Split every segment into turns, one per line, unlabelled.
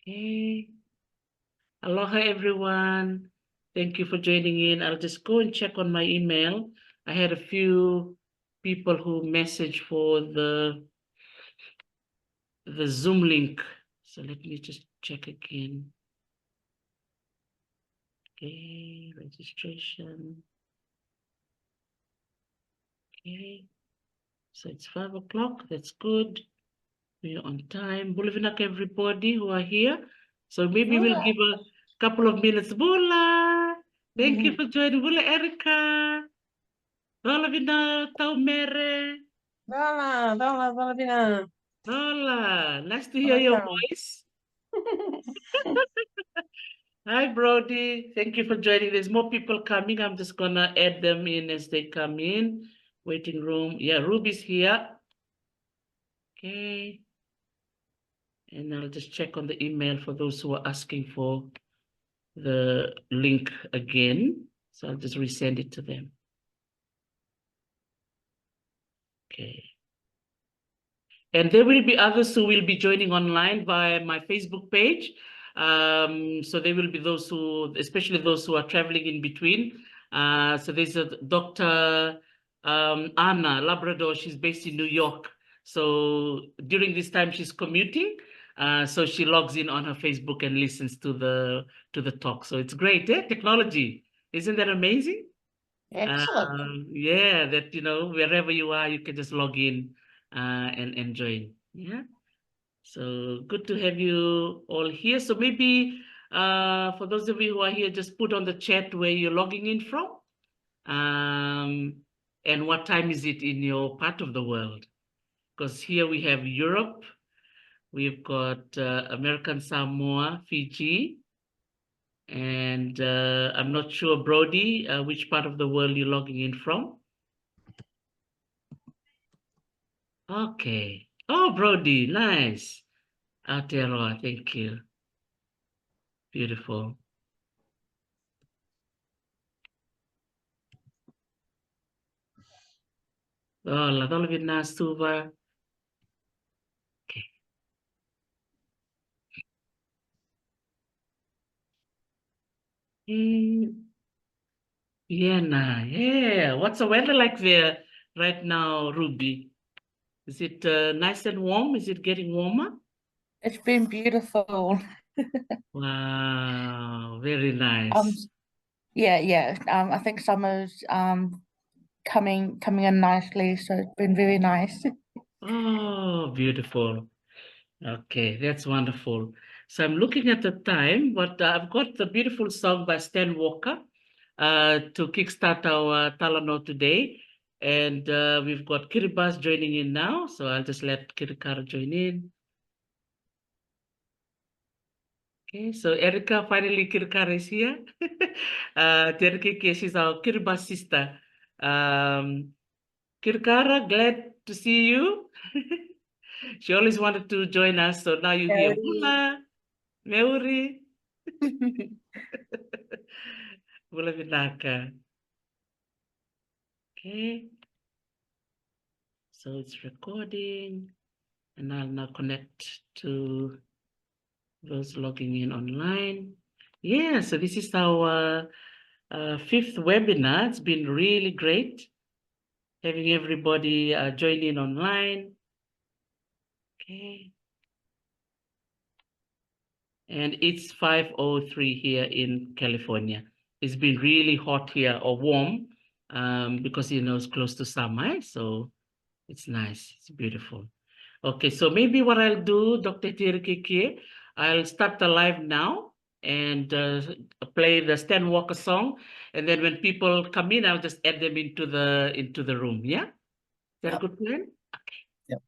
Okay. Aloha, everyone. Thank you for joining in. I'll just go and check on my email. I had a few people who messaged for the Zoom link. So let me just check again. Okay, registration. Okay, so it's 5 o'clock. That's good. We're on time. Bulavinak, everybody who are here. So maybe we'll give a couple of minutes. Bula, thank you for joining. Bula, Erica. Bolavina, Taumere.
Dala, Bina.
Hola, nice to hear your voice. Hi, Brody. Thank you for joining. There's more people coming. I'm just gonna add them in as they come in. Waiting room. Yeah, Ruby's here. Okay. And I'll just check on the email for those who are asking for the link again. So I'll just resend it to them. Okay. And there will be others who will be joining online via my Facebook page. So there will be those who, especially those who are traveling in between. So there's a Dr. Anna Labrador. She's based in New York. So during this time, she's commuting. So she logs in on her Facebook and listens to the talk. So it's great, eh? Technology. Isn't that amazing?
Excellent.
Yeah, that wherever you are, you can just log in and join. Yeah. So good to have you all here. So maybe for those of you who are here, just put on the chat where you're logging in from. And what time is it in your part of the world? Because here we have Europe, we've got American Samoa, Fiji, and I'm not sure, Brody, which part of the world you're logging in from. Okay. Oh, Brody, nice. Aotearoa, thank you. Beautiful. Oh, la dolvina stuva. Okay. Vienna, yeah. What's the weather like there right now, Ruby? Is it nice and warm? Is it getting warmer?
It's been beautiful.
Wow, very nice.
Yeah. I think summer's coming in nicely, so it's been very nice.
Oh, beautiful. Okay, that's wonderful. So I'm looking at the time, but I've got the beautiful song by Stan Walker to kickstart our Talano today. And we've got Kiribati joining in now, so I'll just let Kirikara join in. Okay, so Erica, finally Kirikara is here. Te Herekiekie, she's our Kiribati sister. Kirikara, glad to see you. She always wanted to join us, so now you're here. Bula, Meuri. Bula Vinaka. Okay. So it's recording, and I'll now connect to those logging in online. Yeah, so this is our fifth webinar. It's been really great having everybody join in online. Okay. And it's 5:03 here in California. It's been really hot here, or warm, because it's close to summer, so it's nice. It's beautiful. Okay, so maybe what I'll do, Dr. Te Herekiekie, I'll start the live now and play the Stan Walker song, and then when people come in, I'll just add them into the room. Yeah, is that a good plan? Okay.
Yep.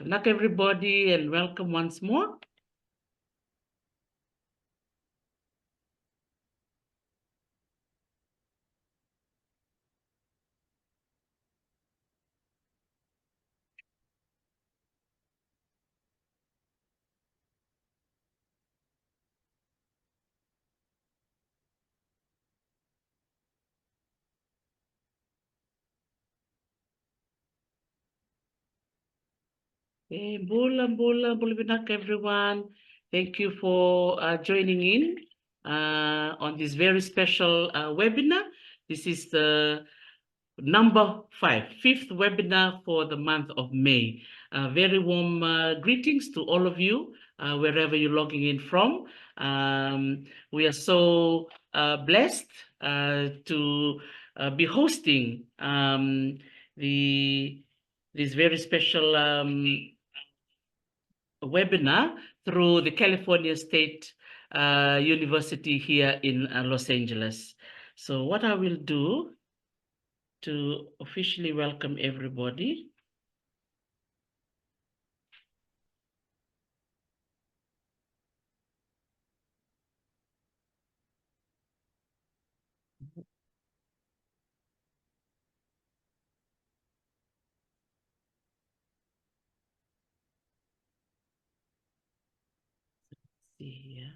Knock everybody, and welcome once more. Hey, Bula, Binak, everyone. Thank you for joining in on this very special webinar. This is the number 5th webinar for the month of May. Very warm greetings to all of you, wherever you're logging in from. We are so blessed to be hosting this very special webinar through the California State University here in Los Angeles. So what I will do to officially welcome everybody. See here.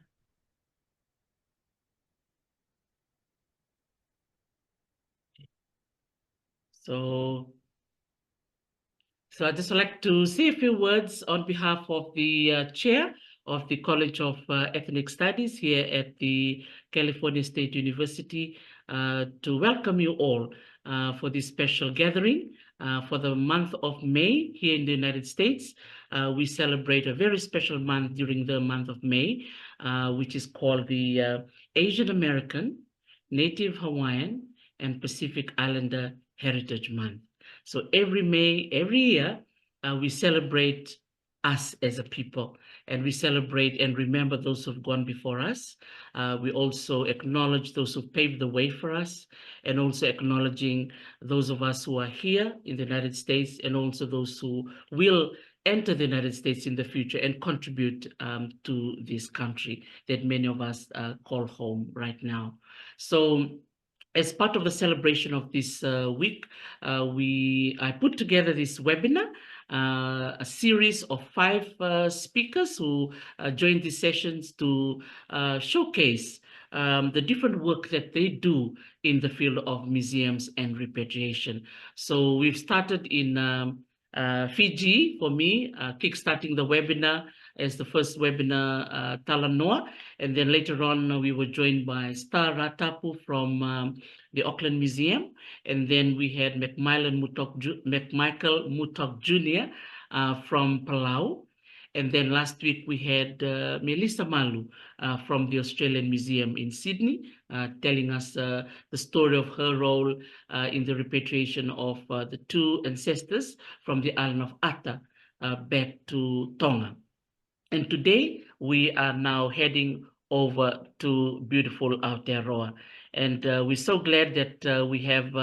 So I'd just like to say a few words on behalf of the chair of the College of Ethnic Studies here at the California State University to welcome you all for this special gathering for the month of May here in the United States. We celebrate a very special month during the month of May, which is called the Asian American, Native Hawaiian, and Pacific Islander Heritage Month. So every May, every year, we celebrate us as a people, and we celebrate and remember those who've gone before us. We also acknowledge those who paved the way for us, and also acknowledging those of us who are here in the United States, and also those who will enter the United States in the future and contribute to this country that many of us call home right now. So as part of the celebration of this week, I put together this webinar, a series of 5 speakers who joined these sessions to showcase the different work that they do in the field of museums and repatriation. So we've started in Fiji, for me, kickstarting the webinar as the first webinar, Talanoa. And then later on, we were joined by Star Ratapu from the Auckland Museum. And then we had McMichael Mutok Jr. From Palau. And then last week we had Melissa Malu from the Australian Museum in Sydney, telling us the story of her role in the repatriation of the 2 ancestors from the island of Ata back to Tonga. And today we are now heading over to beautiful Aotearoa. And we're so glad that we have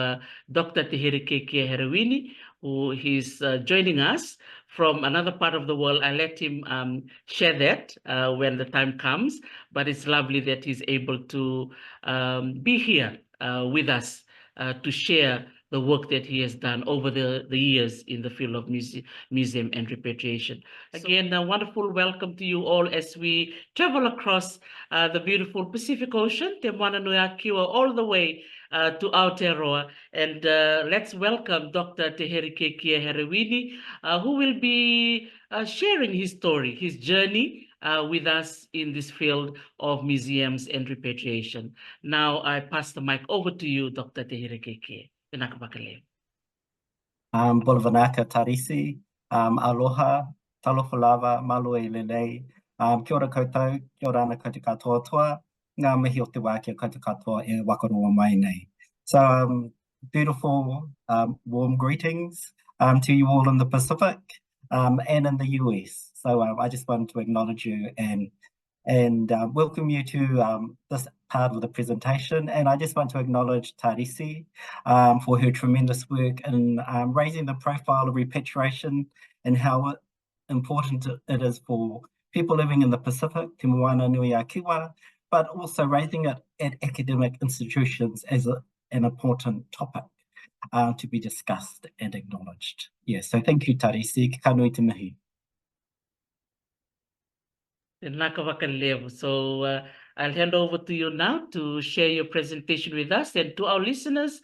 Dr. Te Herekiekie Herewini, who is joining us from another part of the world. I'll let him share that when the time comes, but it's lovely that he's able to be here with us to share the work that he has done over the years in the field of museum and repatriation. Again, a wonderful welcome to you all as we travel across the beautiful Pacific Ocean, Te Mananui-a-Kiwa, all the way to Aotearoa. And let's welcome Dr. Te Herekiekie Herewini, who will be sharing his story, his journey with us in this field of museums and repatriation. Now I pass the mic over to you, Dr. Te Herekiekie.
Bolavanaka Tarisi, aloha, talofa lava, malo e lelei, kia ora koutou, kia ora ana koutou katoa toa, ngā mihi o te wā kia koutou katoa e wakaroa mai nei. So beautiful, warm greetings to you all in the Pacific and in the US. So I just wanted to acknowledge you and welcome you to this part of the presentation. And I just want to acknowledge Tarisi for her tremendous work in raising the profile of repatriation and how important it is for people living in the Pacific, Te Moananui-a-Kiwa, but also raising it at academic institutions as an important topic to be discussed and acknowledged. Yes, so thank you, Tarisi. Ka nui te mihi.
So I'll hand over to you now to share your presentation with us. And to our listeners,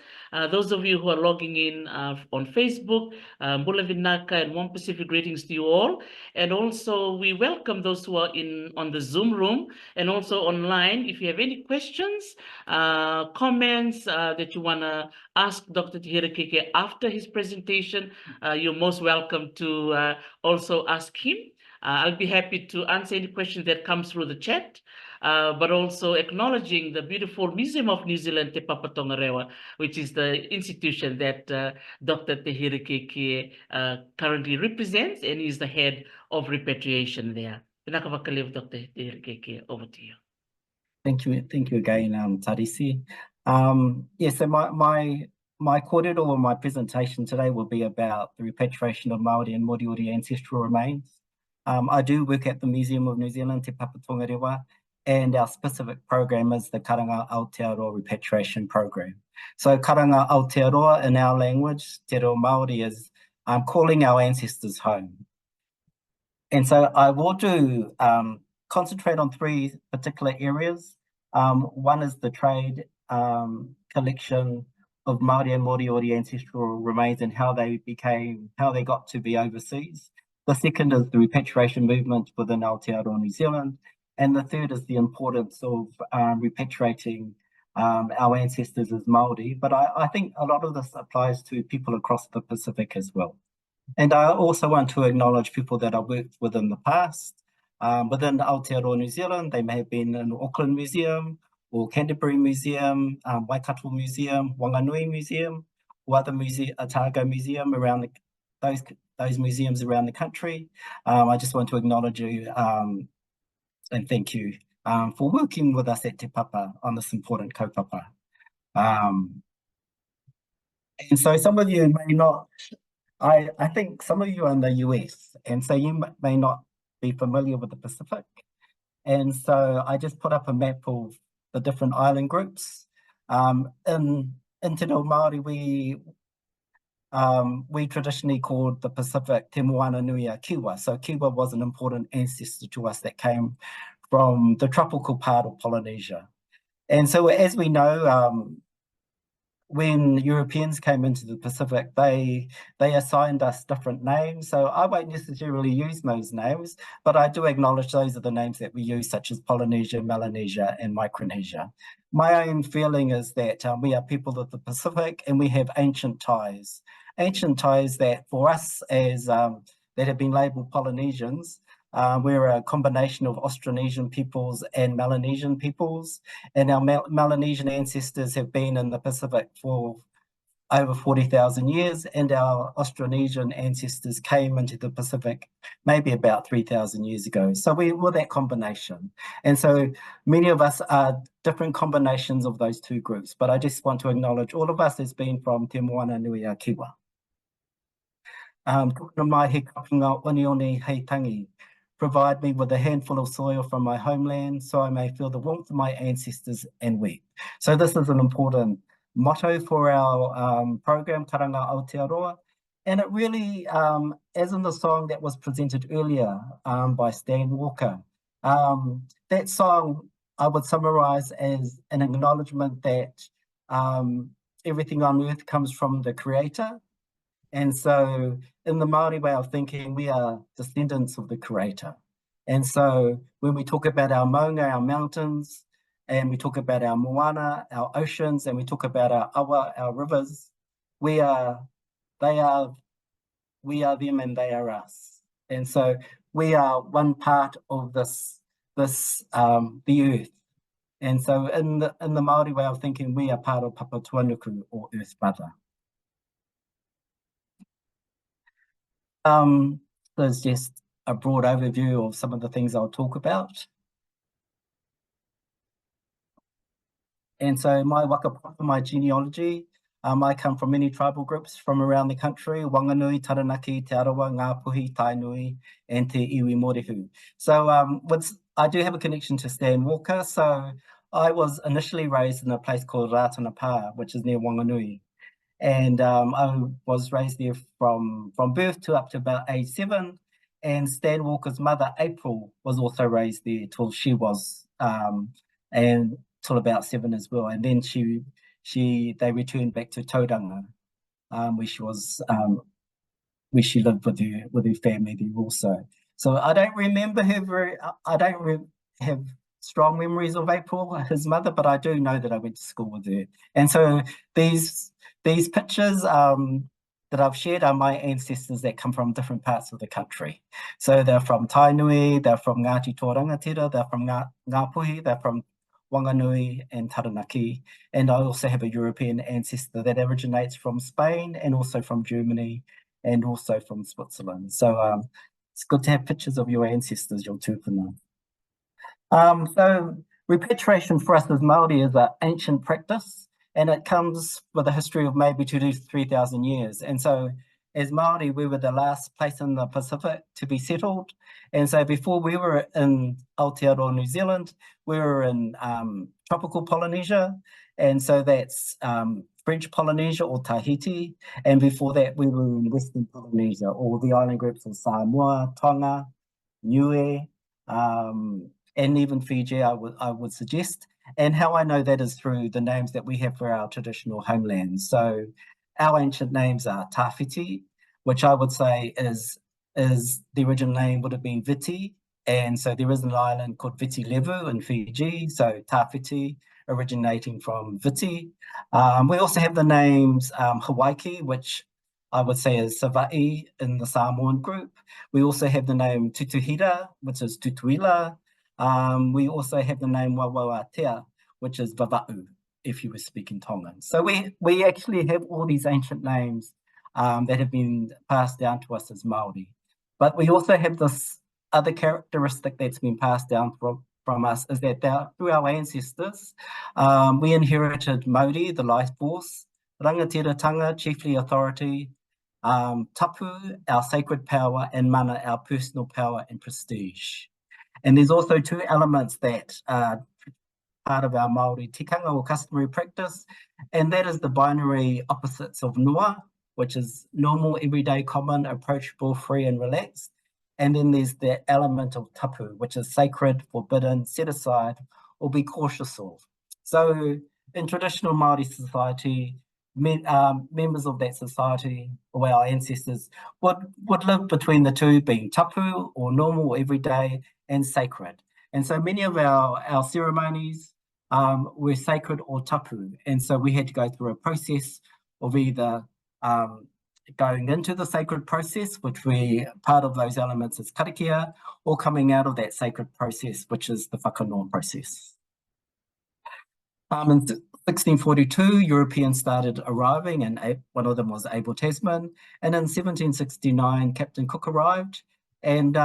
those of you who are logging in on Facebook, Mbula Vinaka and One Pacific, greetings to you all. And also we welcome those who are on the Zoom room and also online. If you have any questions, comments that you want to ask Dr. Te Herekiekie after his presentation, you're most welcome to also ask him. I'll be happy to answer any questions that come through the chat, but also acknowledging the beautiful Museum of New Zealand Te Papa Tongarewa, which is the institution that Dr. Te Herekiekie currently represents and is the head of repatriation there. Dr. Te Herekiekie, over to you.
Thank you again, Tarisi. So my kōrero or my presentation today will be about the repatriation of Māori and Moriori ancestral remains. I do work at the Museum of New Zealand Te Papa Tongarewa, and our specific program is the Karanga Aotearoa repatriation program. So Karanga Aotearoa in our language, Te Reo Māori, is calling our ancestors home. And so I will do concentrate on three particular areas. One is the trade collection of Māori and Moriori ancestral remains and how they got to be overseas. The second is the repatriation movement within Aotearoa, New Zealand. And the third is the importance of repatriating our ancestors as Māori. But I think a lot of this applies to people across the Pacific as well. And I also want to acknowledge people that I've worked with in the past. Within Aotearoa, New Zealand, they may have been in Auckland Museum or Canterbury Museum, Waikato Museum, Wanganui Museum, or other Otago Museum around those museums around the country. I just want to acknowledge you and thank you for working with us at Te Papa on this important kaupapa. And so some of you may not, I think some of you are in the US, and so you may not be familiar with the Pacific. And so I just put up a map of the different island groups. In Te Reo Māori, we traditionally called the Pacific Te Moana Nui a Kiwa. So Kiwa was an important ancestor to us that came from the tropical part of Polynesia. And so as we know, when Europeans came into the Pacific, they assigned us different names. So I won't necessarily use those names, but I do acknowledge those are the names that we use, such as Polynesia, Melanesia, and Micronesia. My own feeling is that we are people of the Pacific and we have ancient ties that for us as that have been labeled Polynesians, we're a combination of Austronesian peoples and Melanesian peoples, and our Melanesian ancestors have been in the Pacific for over 40,000 years, and our Austronesian ancestors came into the Pacific maybe about 3,000 years ago. So we're that combination. And so many of us are different combinations of those two groups, but I just want to acknowledge all of us as being from Te Moana Nui a Kiwa. Tōna mai he kapunga onioni hei tangi. Provide me with a handful of soil from my homeland so I may feel the warmth of my ancestors and weep. So this is an important motto for our program, Karanga Aotearoa. And it really, as in the song that was presented earlier by Stan Walker, that song I would summarize as an acknowledgement that everything on earth comes from the Creator. And so in the Māori way of thinking, we are descendants of the Creator. And so when we talk about our maunga, our mountains, and we talk about our moana, our oceans, and we talk about our awa, our rivers, we are them and they are us. And so we are one part of the earth. And so in the Māori way of thinking, we are part of Papa Tuanuku, or Earth Mother. There's just a broad overview of some of the things I'll talk about. And so my wakapuka, my genealogy, I come from many tribal groups from around the country: Wanganui, Taranaki, Te Arawa, Ngāpuhi, Tainui, and Te Iwi Mōrehu. So I do have a connection to Stan Walker. So I was initially raised in a place called Ratanapā, which is near Wanganui. And I was raised there from birth to up to about age 7. And Stan Walker's mother, April, was also raised there till she was and till about 7 as well. And then they returned back to Tauranga, where she was where she lived with her family there also. So I don't remember her I don't have strong memories of April, his mother, but I do know that I went to school with her. And so these pictures that I've shared are my ancestors that come from different parts of the country. So they're from Tainui, they're from Ngāti Tōrangatira, they're from Ngāpuhi, they're from Wanganui and Taranaki. And I also have a European ancestor that originates from Spain and also from Germany and also from Switzerland. So it's good to have pictures of your ancestors, your tūpuna. So repatriation for us as Māori is an ancient practice, and it comes with a history of maybe 2,000 to 3,000 years. And so as Māori, we were the last place in the Pacific to be settled. And so before we were in Aotearoa, New Zealand, we were in tropical Polynesia. And so that's French Polynesia or Tahiti. And before that, we were in Western Polynesia, or the island groups of Samoa, Tonga, Niue, and even Fiji, I would suggest. And how I know that is through the names that we have for our traditional homelands. So our ancient names are Tawhiti, which I would say is the original name would have been Viti. And so there is an island called Viti Levu in Fiji. So Tawhiti originating from Viti. We also have the names Hawaii, which I would say is Sava'i in the Samoan group. We also have the name Tutuhira, which is Tutuila. We also have the name Wawatea, which is Vava'u, if you were speaking Tongan. So we actually have all these ancient names that have been passed down to us as Māori. But we also have this other characteristic that's been passed down from us, is that through our ancestors, we inherited Mauri, the life force, rangatiratanga, chiefly authority, tapu, our sacred power, and mana, our personal power and prestige. And there's also two elements that are part of our Māori tikanga or customary practice, and that is the binary opposites of noa, which is normal, everyday, common, approachable, free, and relaxed. And then there's the element of tapu, which is sacred, forbidden, set aside, or be cautious of. So in traditional Māori society, members of that society, or our ancestors, would live between the two, being tapu, or normal, everyday, and sacred. And so many of our ceremonies were sacred or tapu. And so we had to go through a process of either going into the sacred process, which part of those elements is karakia, or coming out of that sacred process, which is the whakanoa process. In 1642, Europeans started arriving, and one of them was Abel Tasman. And in 1769, Captain Cook arrived, and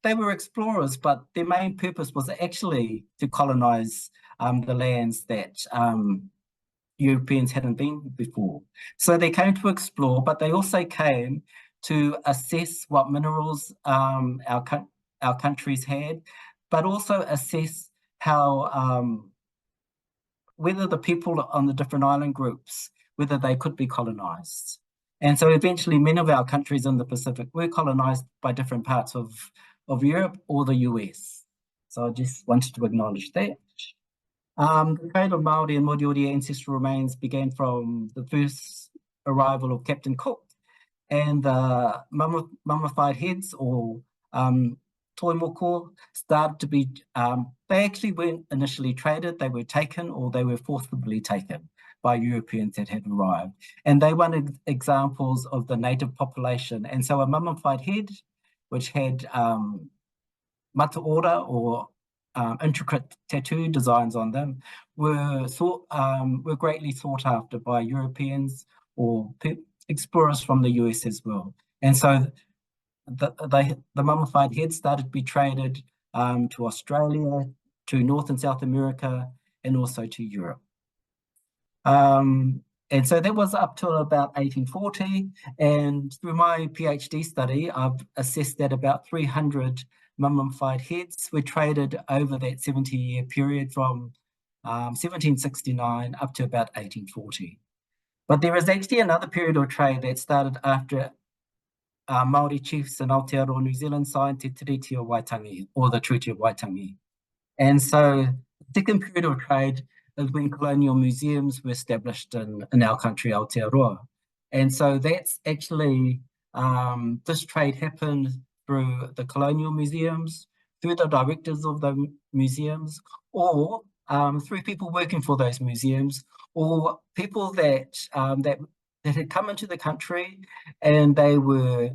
they were explorers, but their main purpose was actually to colonize the lands that Europeans hadn't been before. So they came to explore, but they also came to assess what minerals our countries had, but also assess how whether the people on the different island groups, whether they could be colonized. And so eventually many of our countries in the Pacific were colonized by different parts of Europe or the US. So I just wanted to acknowledge that. The trade of Māori and Moriori ancestral remains began from the first arrival of Captain Cook, and the mummified heads, or toimoko, started to be, they actually weren't initially traded, they were taken, or they were forcibly taken by Europeans that had arrived. And they were examples of the native population. And so a mummified head, which had mataora, or intricate tattoo designs on them, were greatly sought after by Europeans or explorers from the US as well. And so the mummified heads started to be traded to Australia, to North and South America, and also to Europe. And so that was up till about 1840. And through my PhD study, I've assessed that about 300 mummified heads were traded over that 70-year period from 1769 up to about 1840. But there is actually another period of trade that started after Māori chiefs in Aotearoa, New Zealand signed Te Tiriti o Waitangi, or the Treaty of Waitangi. And so The second period of trade is when colonial museums were established in our country, Aotearoa. And so that's actually, this trade happened through the colonial museums, through the directors of the museums, or through people working for those museums, or people that had come into the country and they were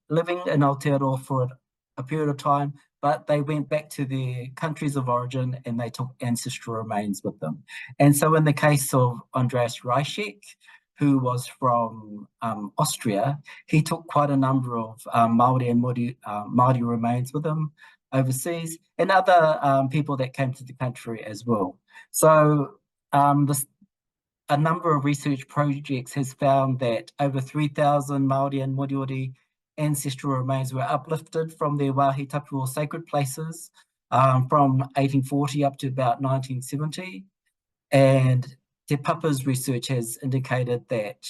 living in Aotearoa for a period of time, but they went back to their countries of origin and they took ancestral remains with them. And so in the case of Andreas Reichek, who was from Austria, he took quite a number of Māori and Māori remains with him overseas, and other people that came to the country as well. So a number of research projects has found that over 3,000 Māori and Moriori ancestral remains were uplifted from their wāhi tapu or sacred places from 1840 up to about 1970. And Te Papa's research has indicated that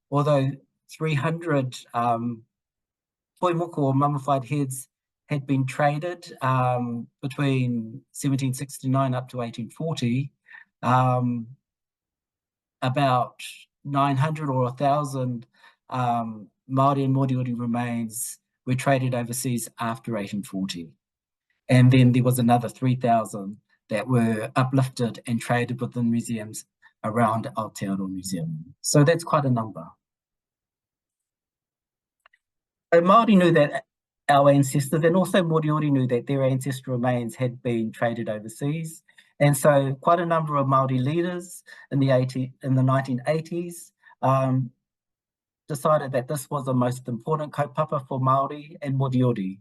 although 300 toimoko or mummified heads had been traded between 1769 up to 1840, about 900 or 1,000 Māori and Moriori remains were traded overseas after 1840. And then there was another 3,000 that were uplifted and traded within museums around Aotearoa New Zealand. So that's quite a number. So Māori knew that our ancestors, and also Moriori knew that their ancestral remains had been traded overseas. And so quite a number of Māori leaders in the 1980s decided that this was the most important kaupapa for Māori and Moriori,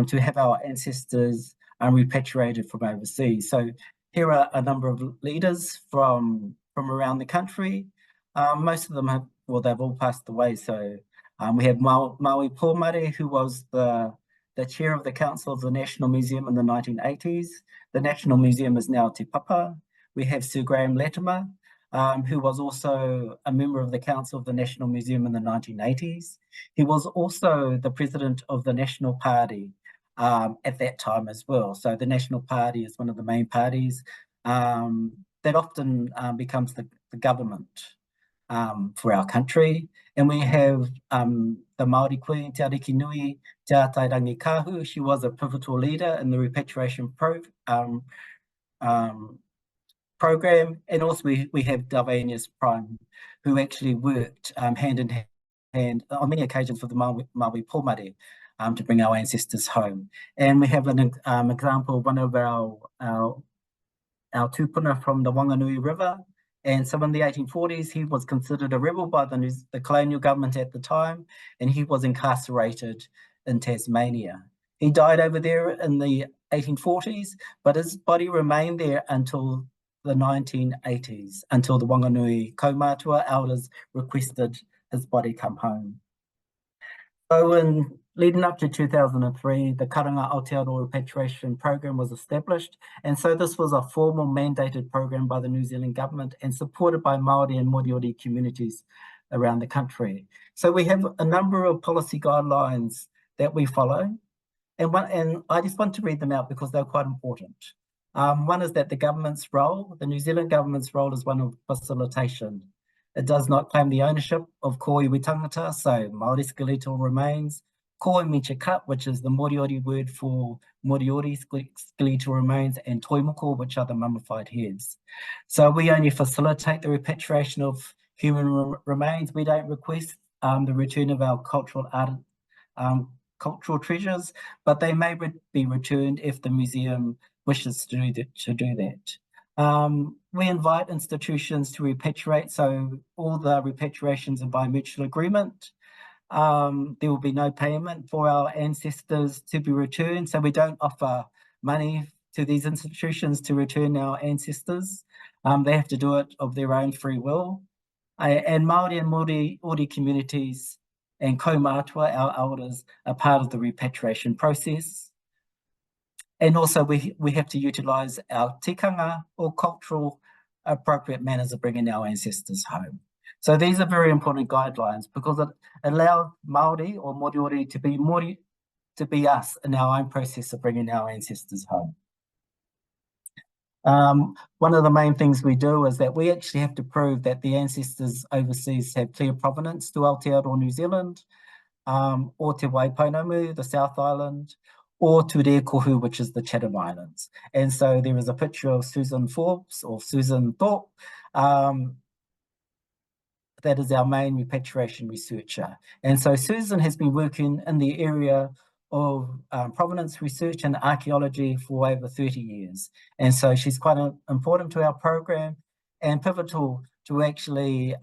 to have our ancestors repatriated from overseas. So here are a number of leaders from around the country. Most of them have, well, they've all passed away. So we have Maui Pōmare, who was the chair of the Council of the National Museum in the 1980s. The National Museum is now Te Papa. We have Sir Graham Latimer, who was also a member of the Council of the National Museum in the 1980s. He was also the president of the National Party at that time as well. So the National Party is one of the main parties that often becomes the government for our country. And we have the Māori Queen, Te Ariki Nui, Te Atairangi Kahu. She was a pivotal leader in the repatriation program. And also we have Dalvanius Prime, who actually worked hand in hand on many occasions for the Maui Pōmare to bring our ancestors home. And we have an example of one of our tupuna from the Wanganui River. And so in the 1840s, he was considered a rebel by the colonial government at the time, and he was incarcerated in Tasmania. He died over there in the 1840s, but his body remained there until the 1980s, until the Wanganui Kaumātua elders requested his body come home. So in leading up to 2003, the Karanga Aotearoa Repatriation Program was established. And so this was a formal mandated program by the New Zealand government and supported by Māori and Moriori communities around the country. So we have a number of policy guidelines that we follow. And I just want to read them out because they're quite important. One is that the government's role, the New Zealand government's role, is one of facilitation. It does not claim the ownership of koiwi tangata, so Māori skeletal remains, koe miche kat, which is the Moriori word for Moriori skeletal remains, and toimoko, which are the mummified heads. So we only facilitate the repatriation of human remains. We don't request the return of our cultural cultural treasures, but they may be returned if the museum wishes to do that. We invite institutions to repatriate, so all the repatriations are by mutual agreement. There will be no payment for our ancestors to be returned, so we don't offer money to these institutions to return our ancestors. They have to do it of their own free will. And Māori and Moriori communities and kaumātua, our elders, are part of the repatriation process. And also we have to utilise our tikanga or cultural appropriate manners of bringing our ancestors home. So these are very important guidelines because it allows Māori or Moriori to be us in our own process of bringing our ancestors home. One of the main things we do is that we actually have to prove that the ancestors overseas have clear provenance to Aotearoa, New Zealand, or Te Waipounamu, the South Island, or to Rekohu, which is the Chatham Islands. And so there is a picture of Susan Forbes or Susan Thorpe. That is our main repatriation researcher. And so Susan has been working in the area of provenance research and archaeology for over 30 years. And so she's quite important to our program and pivotal to actually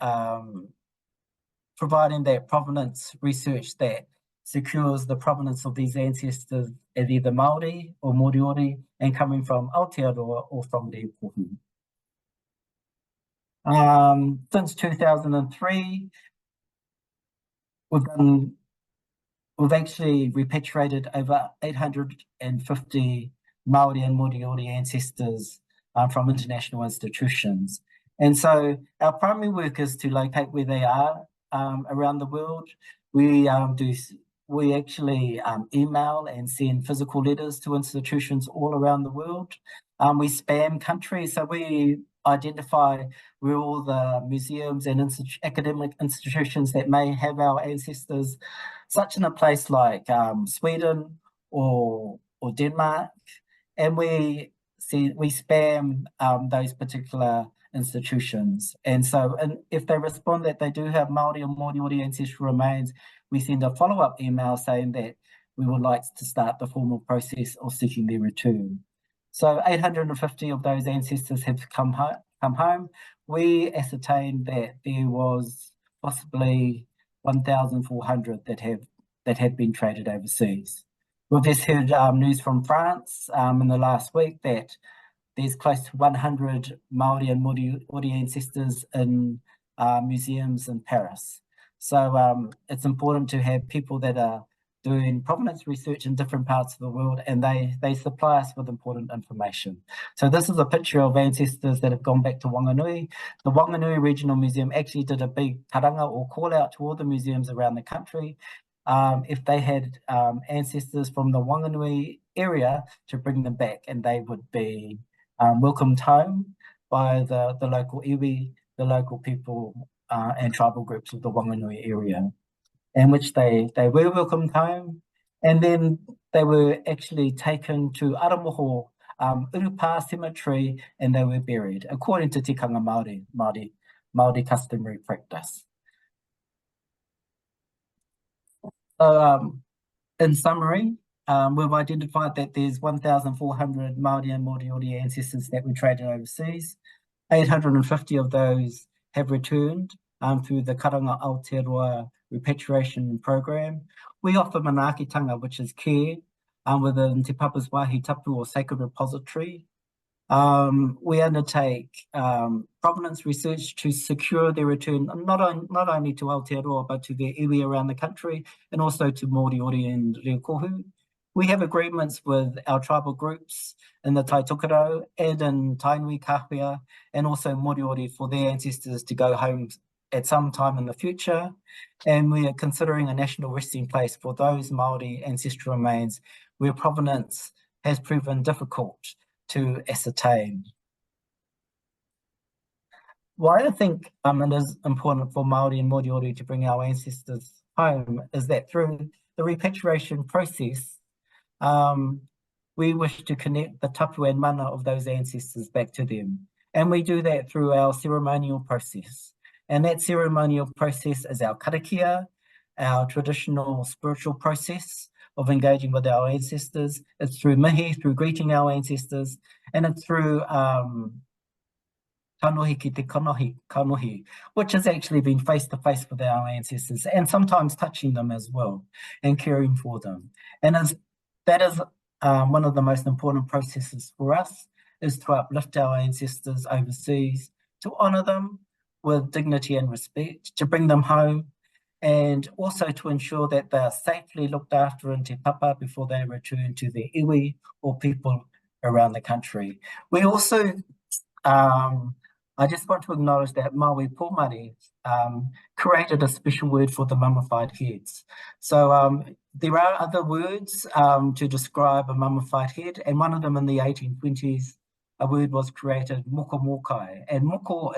providing that provenance research that secures the provenance of these ancestors as either Māori or Moriori and coming from Aotearoa or from Rekohu. Since 2003, we've actually repatriated over 850 Māori and Moriori ancestors from international institutions. And so our primary work is to locate where they are around the world. We actually email and send physical letters to institutions all around the world. We spam countries, so we identify where all the museums and academic institutions that may have our ancestors, such in a place like Sweden or Denmark, and we spam those particular institutions. And so if they respond that they do have Māori or Moriori ancestral remains, we send a follow-up email saying that we would like to start the formal process of seeking their return. So 850 of those ancestors have come home. We ascertained that there was possibly 1,400 that have been traded overseas. We've just heard news from France in the last week that there's close to 100 Māori and Moriori ancestors in museums in Paris. So it's important to have people that are doing provenance research in different parts of the world, and they supply us with important information. So this is a picture of ancestors that have gone back to Wanganui. The Wanganui Regional Museum actually did a big taranga or call out to all the museums around the country if they had ancestors from the Wanganui area to bring them back, and they would be welcomed home by the local iwi, the local people and tribal groups of the Wanganui area, in which they were welcomed home, and then they were actually taken to Aramoho Urupa Cemetery, and they were buried according to tikanga Māori customary practice. So in summary, we've identified that there's 1,400 Māori and Moriori ancestors that were traded overseas. 850 of those have returned through the Karanga Aotearoa repatriation program. We offer manaakitanga, which is care within Te Papa's Wāhi Tapu or Sacred Repository. We undertake provenance research to secure their return, not only to Aotearoa, but to their iwi around the country, and also to Moriori and Rekohu. We have agreements with our tribal groups in the Taitokoro and in Tainui Kahea, and also Moriori for their ancestors to go home at some time in the future. And we are considering a national resting place for those Māori ancestral remains where provenance has proven difficult to ascertain. Why I think it is important for Māori and Moriori to bring our ancestors home is that through the repatriation process, we wish to connect the tapu and mana of those ancestors back to them. And we do that through our ceremonial process. And that ceremonial process is our karakia, our traditional spiritual process of engaging with our ancestors. It's through mihi, through greeting our ancestors, and it's through kanohi ki te kanohi, which has actually been face-to-face with our ancestors and sometimes touching them as well and caring for them. And that is one of the most important processes for us, is to uplift our ancestors overseas, to honour them with dignity and respect, to bring them home, and also to ensure that they are safely looked after in Te Papa before they return to their iwi or people around the country. We also, I just want to acknowledge that Maui Pōmari created a special word for the mummified heads. So there are other words to describe a mummified head, and one of them in the 1820s a word was created, moko mokai. And moko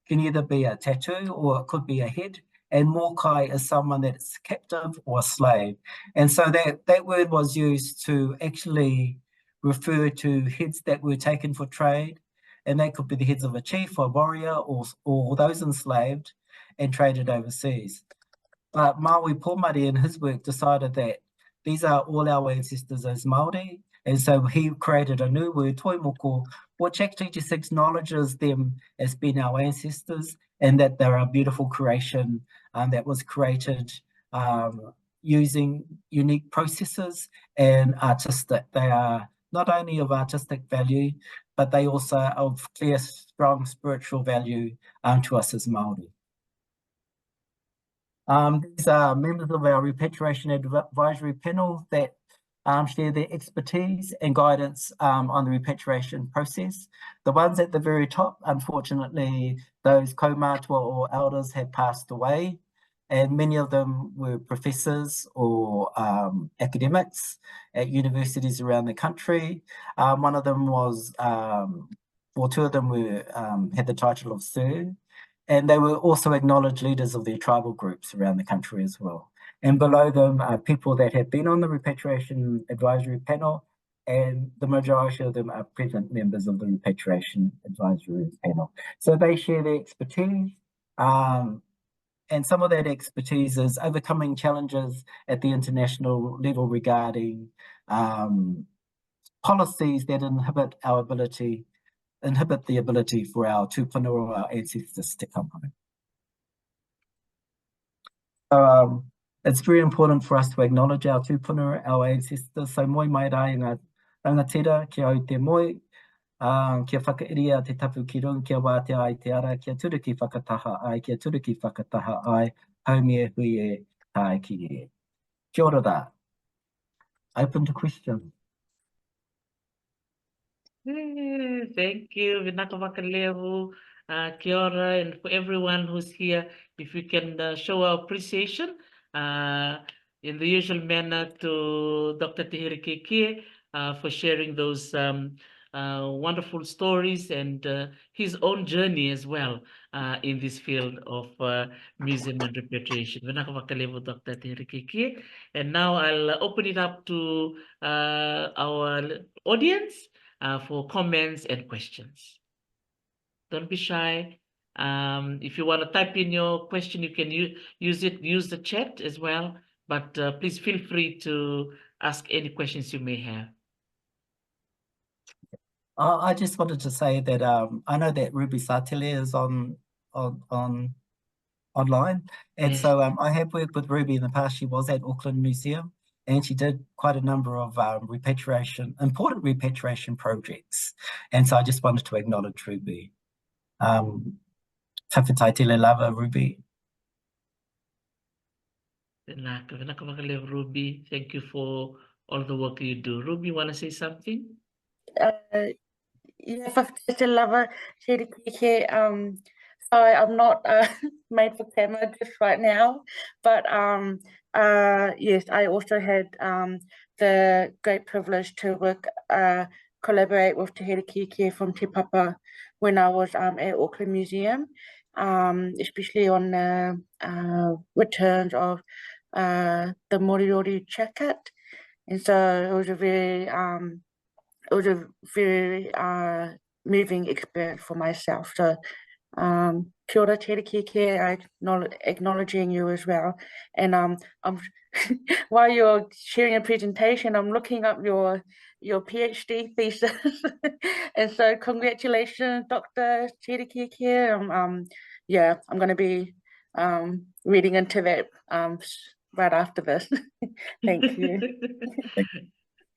can either be a tattoo or it could be a head. And mokai is someone that's captive or slave. And so that word was used to actually refer to heads that were taken for trade. And they could be the heads of a chief or warrior or those enslaved and traded overseas. But Maui Pomare in his work decided that these are all our ancestors as Māori. And so he created a new word, toimoko, which actually just acknowledges them as being our ancestors and that they're a beautiful creation that was created using unique processes and artistic. They are not only of artistic value, but they also are of clear, strong spiritual value to us as Māori. These are members of our repatriation advisory panel that share their expertise and guidance on the repatriation process. The ones at the very top, unfortunately, those kaumātua or elders had passed away, and many of them were professors or academics at universities around the country. One of them was, well, two of them were had the title of Sir, and they were also acknowledged leaders of their tribal groups around the country as well. And below them are people that have been on the repatriation advisory panel, and the majority of them are present members of the repatriation advisory panel. So they share their expertise, and some of that expertise is overcoming challenges at the international level regarding policies that inhibit the ability for our tūpuna or our ancestors to come home. So it's very important for us to acknowledge our tūpuna, our ancestors. So moi mai rai ngā rangatira kia au te moi, kia whakairia te tapu ki rung, kia wātea ai te ara, kia turu ki whakataha ai, kia turu ki whakataha ai, haumi e hui e tae ki e. Kia ora rā. Open to questions.
Thank you, Vinaka Wakaleu, kia ora, and for everyone who's here, if we can show our appreciation in the usual manner to Dr. Te Herekiekie for sharing those wonderful stories and his own journey as well in this field of museum and repatriation. Vinaka Wakaleu, Dr. Te Herekiekie. And now I'll open it up to our audience for comments and questions. Don't be shy. If you want to type in your question, you can use the chat as well, but please feel free to ask any questions you may have.
I just wanted to say that I know that Ruby Sartile is on online, and yes. So I have worked with Ruby in the past. She was at Auckland Museum, and she did quite a number of important repatriation projects. And so I just wanted to acknowledge Ruby. Tawhitai tele lava, Ruby.
Ruby, thank you for all the work you do. Ruby, want to say something?
Yeah, whakatau te lava, Herekiekie. Sorry, I'm not made for camera just right now, but yes, I also had the great privilege to collaborate with Te Herekiekie from Te Papa when I was at Auckland Museum, especially on the returns of the Moriori jacket, and so it was a very moving experience for myself. So kia ora Te Herekiekie, I acknowledging you as well. And I'm while you're sharing a presentation, I'm looking up your PhD thesis. And so congratulations, Dr. Te Herekiekie. Yeah, I'm going to be reading into that right after this. Thank you.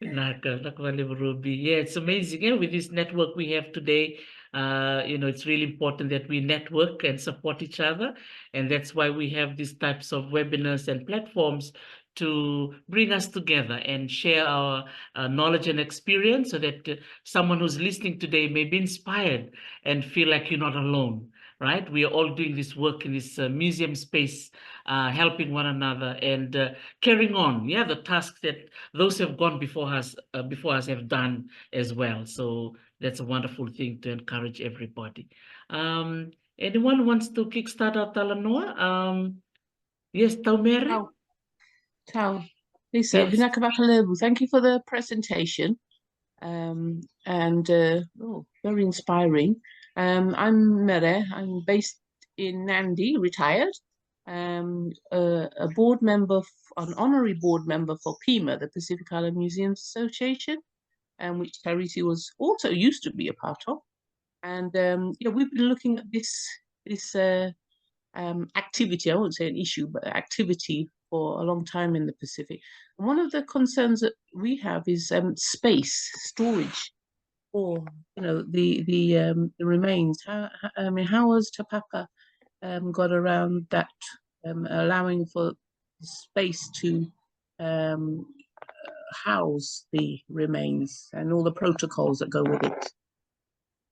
Ruby. Yeah, it's amazing. With this network we have today, it's really important that we network and support each other. And that's why we have these types of webinars and platforms to bring us together and share our knowledge and experience so that someone who's listening today may be inspired and feel like you're not alone. right? We are all doing this work in this museum space, helping one another and carrying on, yeah, the tasks that those who have gone before us have done as well. So that's a wonderful thing to encourage everybody. Anyone wants to kickstart our Talanoa? Yes, Taumere?
Oh, Tau. Lisa,
Yes.
thank you for the presentation. Very inspiring. I'm Mere. I'm based in Nandi, retired. A board member, an honorary board member for PIMA, the Pacific Island Museums Association, which Tarisi was also used to be a part of. And we've been looking at this activity. I won't say an issue, but activity for a long time in the Pacific. And one of the concerns that we have is space storage for the remains. How has Te Papa got around that, allowing for space to house the remains and all the protocols that go with it?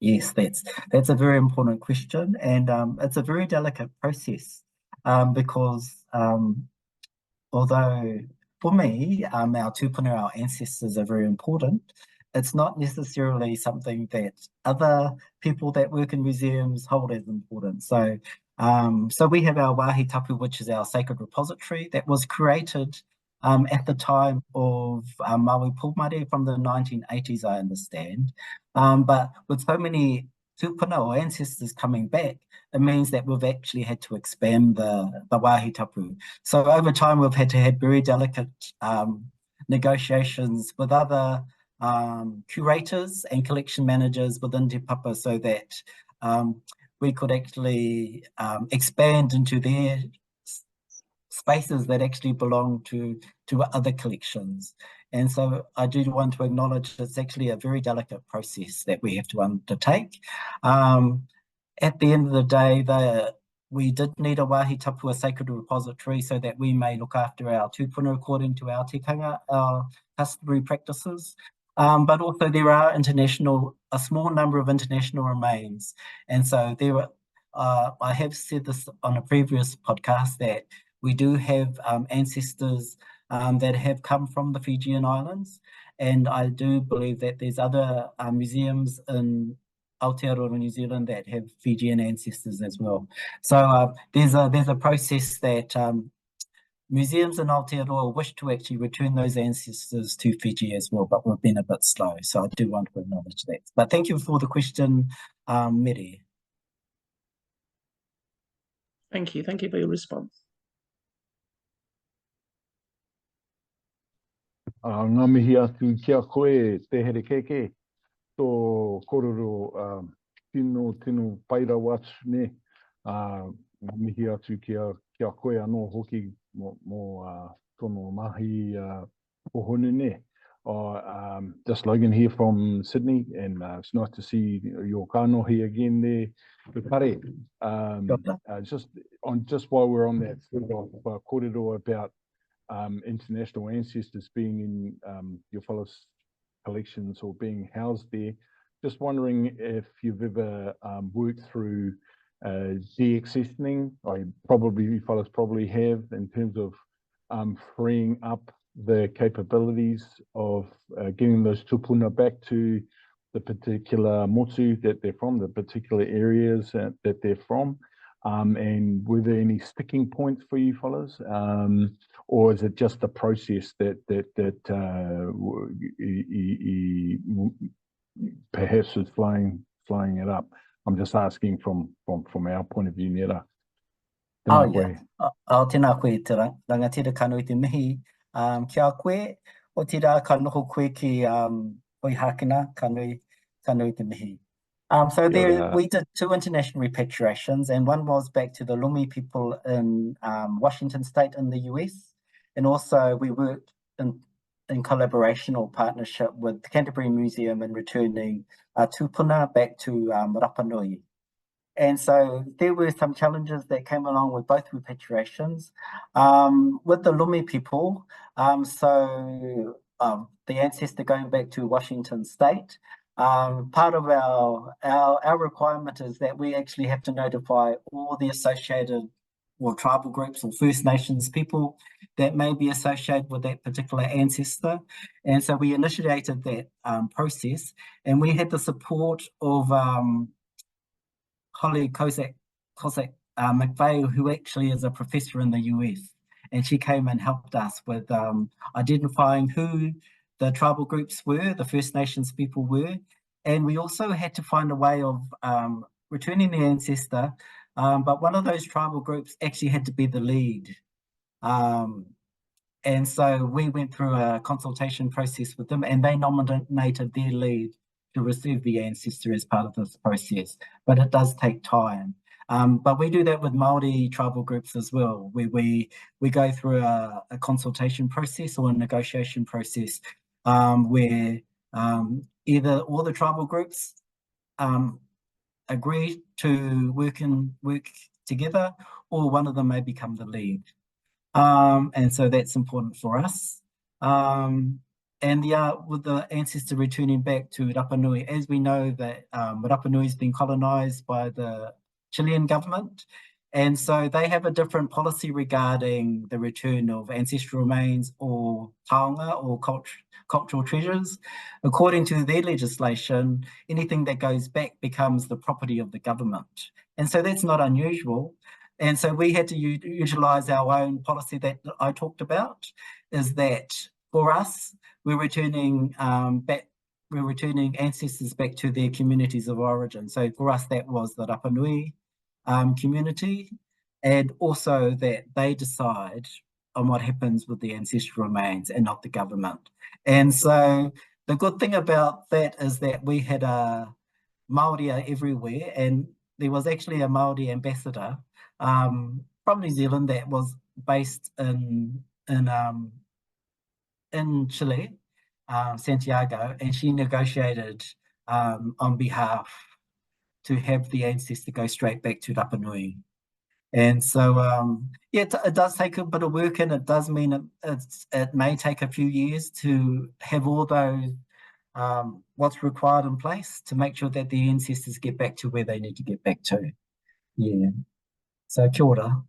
Yes, that's a very important question, and it's a very delicate process because although for me, our tupuna, our ancestors are very important, it's not necessarily something that other people that work in museums hold as important. So, so we have our Wāhi Tapu, which is our sacred repository that was created at the time of Maui Pūmare from the 1980s, I understand. But with so many tupuna or ancestors coming back, it means that we've actually had to expand the Wāhi Tapu. So over time, we've had to have very delicate negotiations with other curators and collection managers within Te Papa so that we could actually expand into their spaces that actually belong to other collections. And so I do want to acknowledge it's actually a very delicate process that we have to undertake. At the end of the day, we did need a Wāhi Tapu, a sacred repository, so that we may look after our tupuna according to our tikanga, our customary practices. But also there are a small number of international remains. And so I have said this on a previous podcast that we do have ancestors that have come from the Fijian Islands. And I do believe that there's other museums in Aotearoa, New Zealand that have Fijian ancestors as well. So there's a process that museums in Aotearoa wish to actually return those ancestors to Fiji as well, but we've been a bit slow. So I do want to acknowledge that. But thank you for the question, Mere.
Thank you for your response.
Ngā mihi atu kia koe Te Herekiekie, tō kororo tino paira watu ne. Ngā mihi atu kia koe anō hoki mō tono mahi ohone ne. Just Logan here from Sydney, and it's nice to see your kanohi again there, Te Pare. Just while we're on that sort of kōrero about international ancestors being in your fellows' collections or being housed there, just wondering if you've ever worked through de-accessioning. You fellows probably have, in terms of freeing up the capabilities of getting those tupuna back to the particular motu that they're from, the particular areas that they're from. And were there any sticking points for you fellows, or is it just the process that perhaps is flying it up? I'm just asking from our point of view, Nera.
Tēnā koe te rangatira kano I te mihi. Kia koe, o te rā ka noho koe ki hoi hākina, kano I te mihi. So we did 2 international repatriations, and one was back to the Lumi people in Washington State in the US. And also we worked in collaboration or partnership with the Canterbury Museum in returning tupuna back to Rapa Nui. And so there were some challenges that came along with both repatriations. With the Lumi people, the ancestor going back to Washington State, Part of our requirement is that we actually have to notify all the associated or tribal groups or First Nations people that may be associated with that particular ancestor. And so we initiated that process, and we had the support of Holly Cossack McVeigh, who actually is a professor in the US. And she came and helped us with identifying who the tribal groups were, the First Nations people were. And we also had to find a way of returning the ancestor, but one of those tribal groups actually had to be the lead. And so we went through a consultation process with them, and they nominated their lead to receive the ancestor as part of this process, but it does take time. But we do that with Māori tribal groups as well, where we go through a consultation process or a negotiation process, where either all the tribal groups agree to work together, or one of them may become the lead. And so that's important for us. And with the ancestor returning back to Rapa Nui, as we know that Rapa Nui has been colonised by the Chilean government, and so they have a different policy regarding the return of ancestral remains or taonga or cultural treasures. According to their legislation, anything that goes back becomes the property of the government. And so that's not unusual. And so we had to utilise our own policy that I talked about, is that for us, we're returning ancestors back to their communities of origin. So for us, that was the Rapa Nui community, and also that they decide on what happens with the ancestral remains and not the government. And so the good thing about that is that we had a Māori everywhere, and there was actually a Māori ambassador from New Zealand that was based in Chile, Santiago, and she negotiated on behalf to have the ancestor go straight back to Rapa Nui. And so, yeah, it does take a bit of work, and it does mean it may take a few years to have all those, what's required in place to make sure that the ancestors get back to where they need to get back to. Yeah. So, kia ora.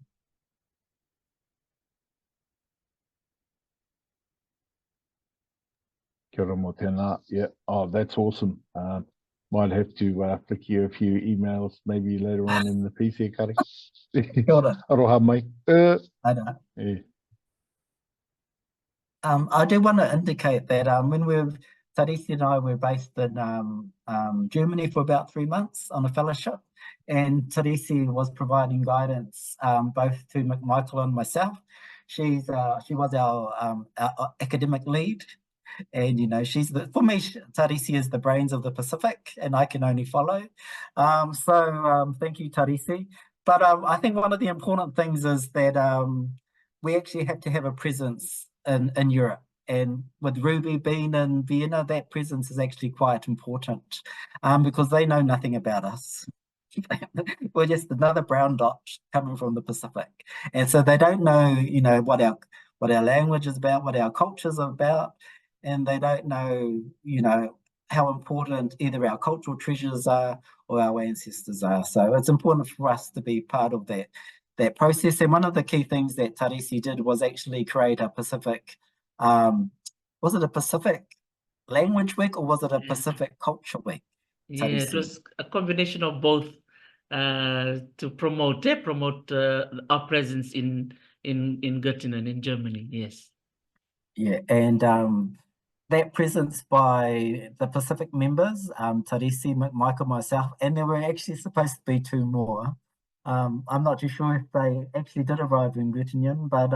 Kia ora mo tēnā. Yeah. Oh, that's awesome. Might have to flick you a few emails maybe later on in the piece here, Kari.
Kia ora.
Aroha mai.
Aina.
Yeah.
I do want to indicate that when Tarisi and I were based in Germany for about 3 months on a fellowship, and Tarisi was providing guidance both to Michael and myself. She was our academic lead. And, you know, for me, Tarisi is the brains of the Pacific, and I can only follow. So thank you, Tarisi. But I think one of the important things is that we actually have to have a presence in Europe. And with Ruby being in Vienna, that presence is actually quite important because they know nothing about us. We're just another brown dot coming from the Pacific. And so they don't know, you know, what our language is about, what our culture is about. And they don't know, you know, how important either our cultural treasures are or our ancestors are. So it's important for us to be part of that process. And one of the key things that Tarisi did was actually create a Pacific, was it a Pacific Language Week or was it a Pacific Culture Week?
Yeah, it was a combination of both to promote our presence in Göttingen in Germany. Yes.
Yeah, and that presence by the Pacific members, Tarisi, Michael, myself, and there were actually supposed to be 2 more. I'm not too sure if they actually did arrive in Göttingen, but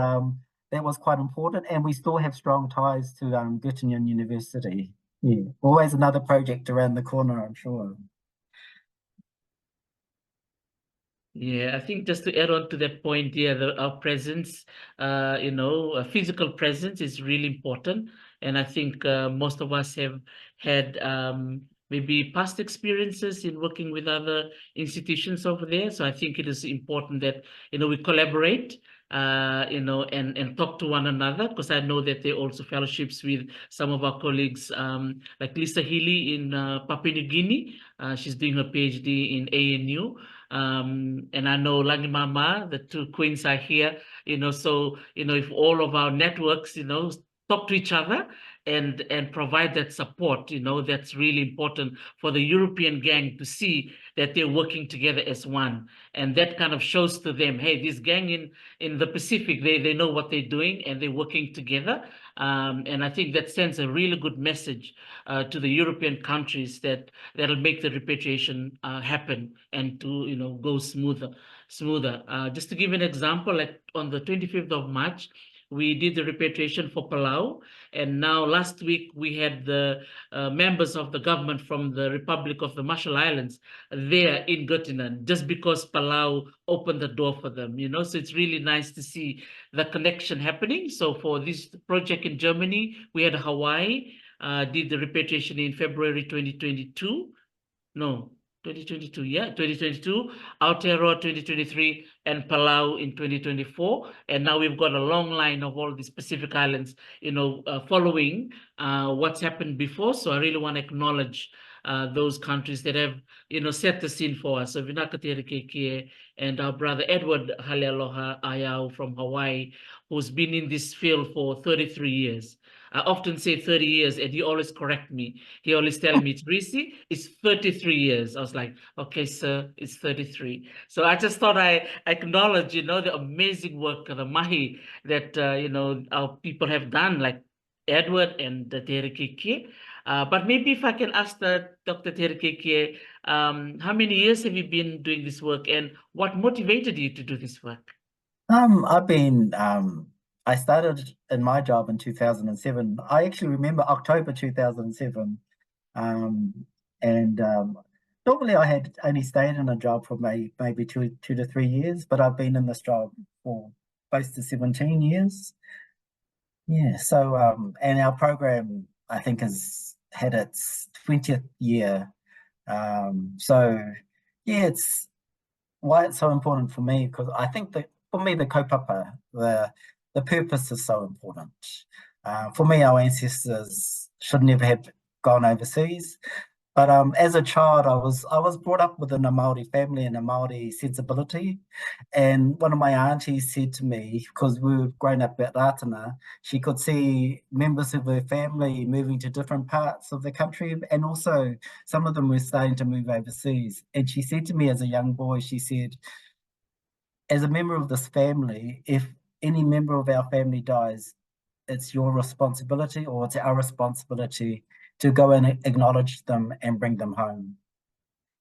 that was quite important, and we still have strong ties to Göttingen University. Yeah, always another project around the corner, I'm sure.
Yeah, I think just to add on to that point, yeah, our presence, you know, a physical presence is really important. And I think most of us have had maybe past experiences in working with other institutions over there. So I think it is important that, you know, we collaborate you know, and talk to one another, because I know that they also fellowships with some of our colleagues, like Lisa Healy in Papua New Guinea. She's doing her PhD in ANU. And I know Langi Mama, the two queens are here, you know, so, you know, if all of our networks, you know, talk to each other and provide that support, you know, that's really important for the European gang to see that they're working together as one. And that kind of shows to them, hey, this gang in the Pacific, they know what they're doing and they're working together. And I think that sends a really good message to the European countries that'll make the repatriation happen and to, you know, go smoother. Just to give an example, like on the 25th of March, we did the repatriation for Palau, and now last week we had the members of the government from the Republic of the Marshall Islands there in Göttingen, just because Palau opened the door for them, you know. So it's really nice to see the connection happening. So for this project in Germany, we had Hawaii, did the repatriation in February 2022. No, 2022, yeah, 2022, Aotearoa 2023, and Palau in 2024. And now we've got a long line of all these Pacific Islands, you know, following what's happened before. So I really want to acknowledge those countries that have, you know, set the scene for us. So Dr Te Herekiekie and our brother Edward Halealoha Ayau from Hawaii, who's been in this field for 33 years. I often say 30 years, and he always correct me. He always tell me, Teresi, it's 33 years. I was like, okay, sir, it's 33. So I just thought I acknowledge, you know, the amazing work, the mahi that, you know, our people have done, like Edward and the Te Herekiekie. But maybe if I can ask Dr. Te Herekiekie, how many years have you been doing this work, and what motivated you to do this work?
I started in my job in 2007. I actually remember October 2007. Normally I had only stayed in a job for maybe two to 3 years, but I've been in this job for close to 17 years. Yeah, so, and our program, I think, has had its 20th year. So, yeah, it's why it's so important for me, because I think that for me, the kaupapa, the purpose is so important. For me, our ancestors should never have gone overseas. But as a child, I was brought up within a Māori family and a Māori sensibility. And one of my aunties said to me, because we were grown up at Ratana, she could see members of her family moving to different parts of the country, and also some of them were starting to move overseas. And she said to me as a young boy, she said, as a member of this family, if any member of our family dies, it's your responsibility, or it's our responsibility, to go and acknowledge them and bring them home.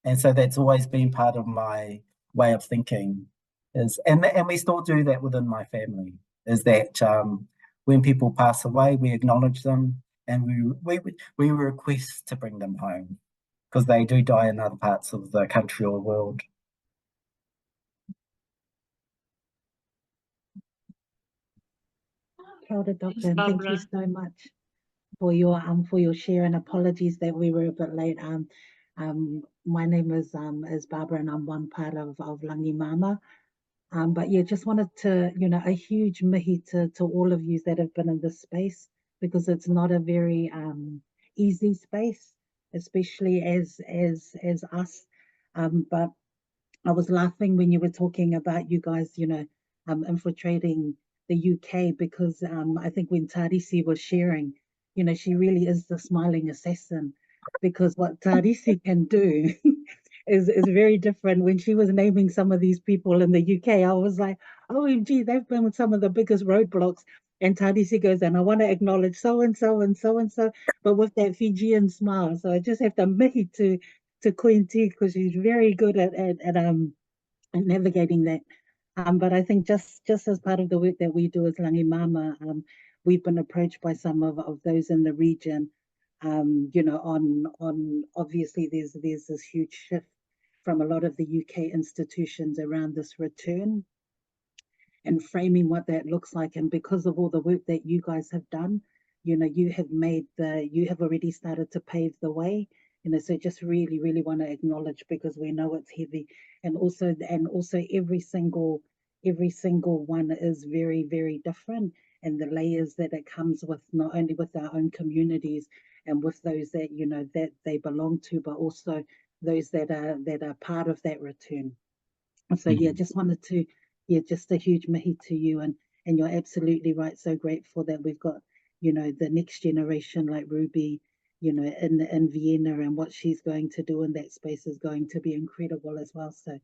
And so that's always been part of my way of thinking, and we still do that within my family, is that when people pass away, we acknowledge them, and we request to bring them home, because they do die in other parts of the country or world.
Kia ora, Doctor, and thank you so much for your share, and apologies that we were a bit late. My name is Barbara, and I'm one part of Langi Mama. But yeah, just wanted to, you know, a huge mihi to all of you that have been in this space, because it's not a very easy space, especially as us. But I was laughing when you were talking about you guys, you know, infiltrating the UK, because I think when Tarisi was sharing, you know, she really is the smiling assassin, because what Tarisi can do is very different. When she was naming some of these people in the UK, I was like, OMG, they've been with some of the biggest roadblocks. And Tarisi goes, and I want to acknowledge so and so and so and so, but with that Fijian smile. So I just have to mihi to Queen T, because she's very good at navigating that. But I think just as part of the work that we do as Langi Mama, we've been approached by some of those in the region, you know, on obviously there's this huge shift from a lot of the UK institutions around this return and framing what that looks like. And because of all the work that you guys have done, you know, you have already started to pave the way. You know, so just really want to acknowledge, because we know it's heavy, and also every single every single one is very, very different, and the layers that it comes with, not only with our own communities and with those that, you know, that they belong to, but also those that are part of that return. So yeah, just wanted to, yeah, just a huge mihi to you, and you're absolutely right. So grateful that we've got, you know, the next generation like Ruby, you know, in Vienna, and what she's going to do in that space is going to be incredible as well. So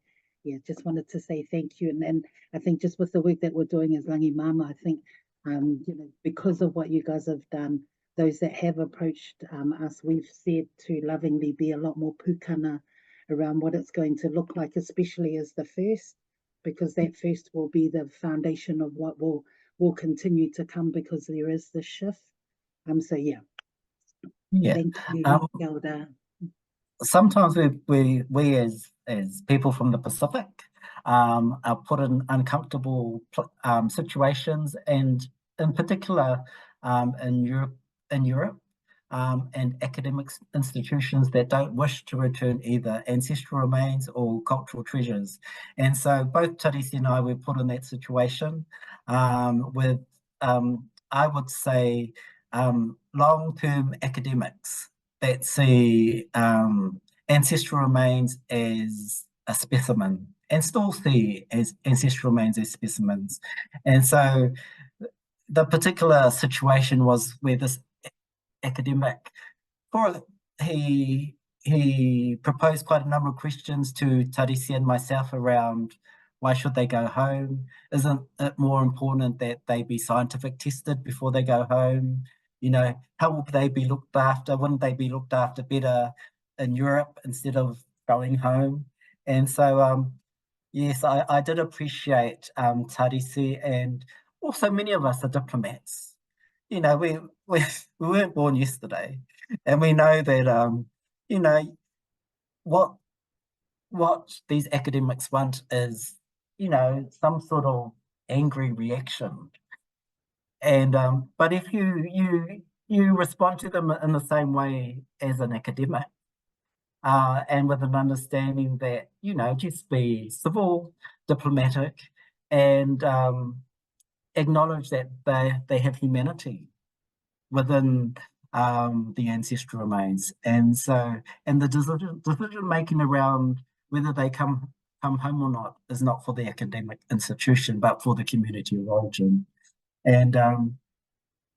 yeah, just wanted to say thank you. And I think just with the work that we're doing as Langi Mama, I think, you know, because of what you guys have done, those that have approached us, we've said to lovingly be a lot more pukana around what it's going to look like, especially as the first, because that first will be the foundation of what will continue to come, because there is the shift. So yeah, thank you. Kia ora.
Sometimes we as people from the Pacific are put in uncomfortable situations, and in particular in Europe and academic institutions that don't wish to return either ancestral remains or cultural treasures. And so both Tarisi and I were put in that situation with, I would say, long-term academics that see ancestral remains as a specimen, and still see as ancestral remains as specimens. And so the particular situation was where this academic, he proposed quite a number of questions to Tarisi and myself around why should they go home? Isn't it more important that they be scientific tested before they go home? You know, how will they be looked after? Wouldn't they be looked after better in Europe instead of going home? And so, yes, I did appreciate Tarisi, and also many of us are diplomats. You know, we weren't born yesterday, and we know that you know, what these academics want is, you know, some sort of angry reaction. And but if you respond to them in the same way as an academic, and with an understanding that, you know, just be civil, diplomatic, and acknowledge that they have humanity within the ancestral remains. And so, and the decision making around whether they come home or not is not for the academic institution, but for the community of origin. And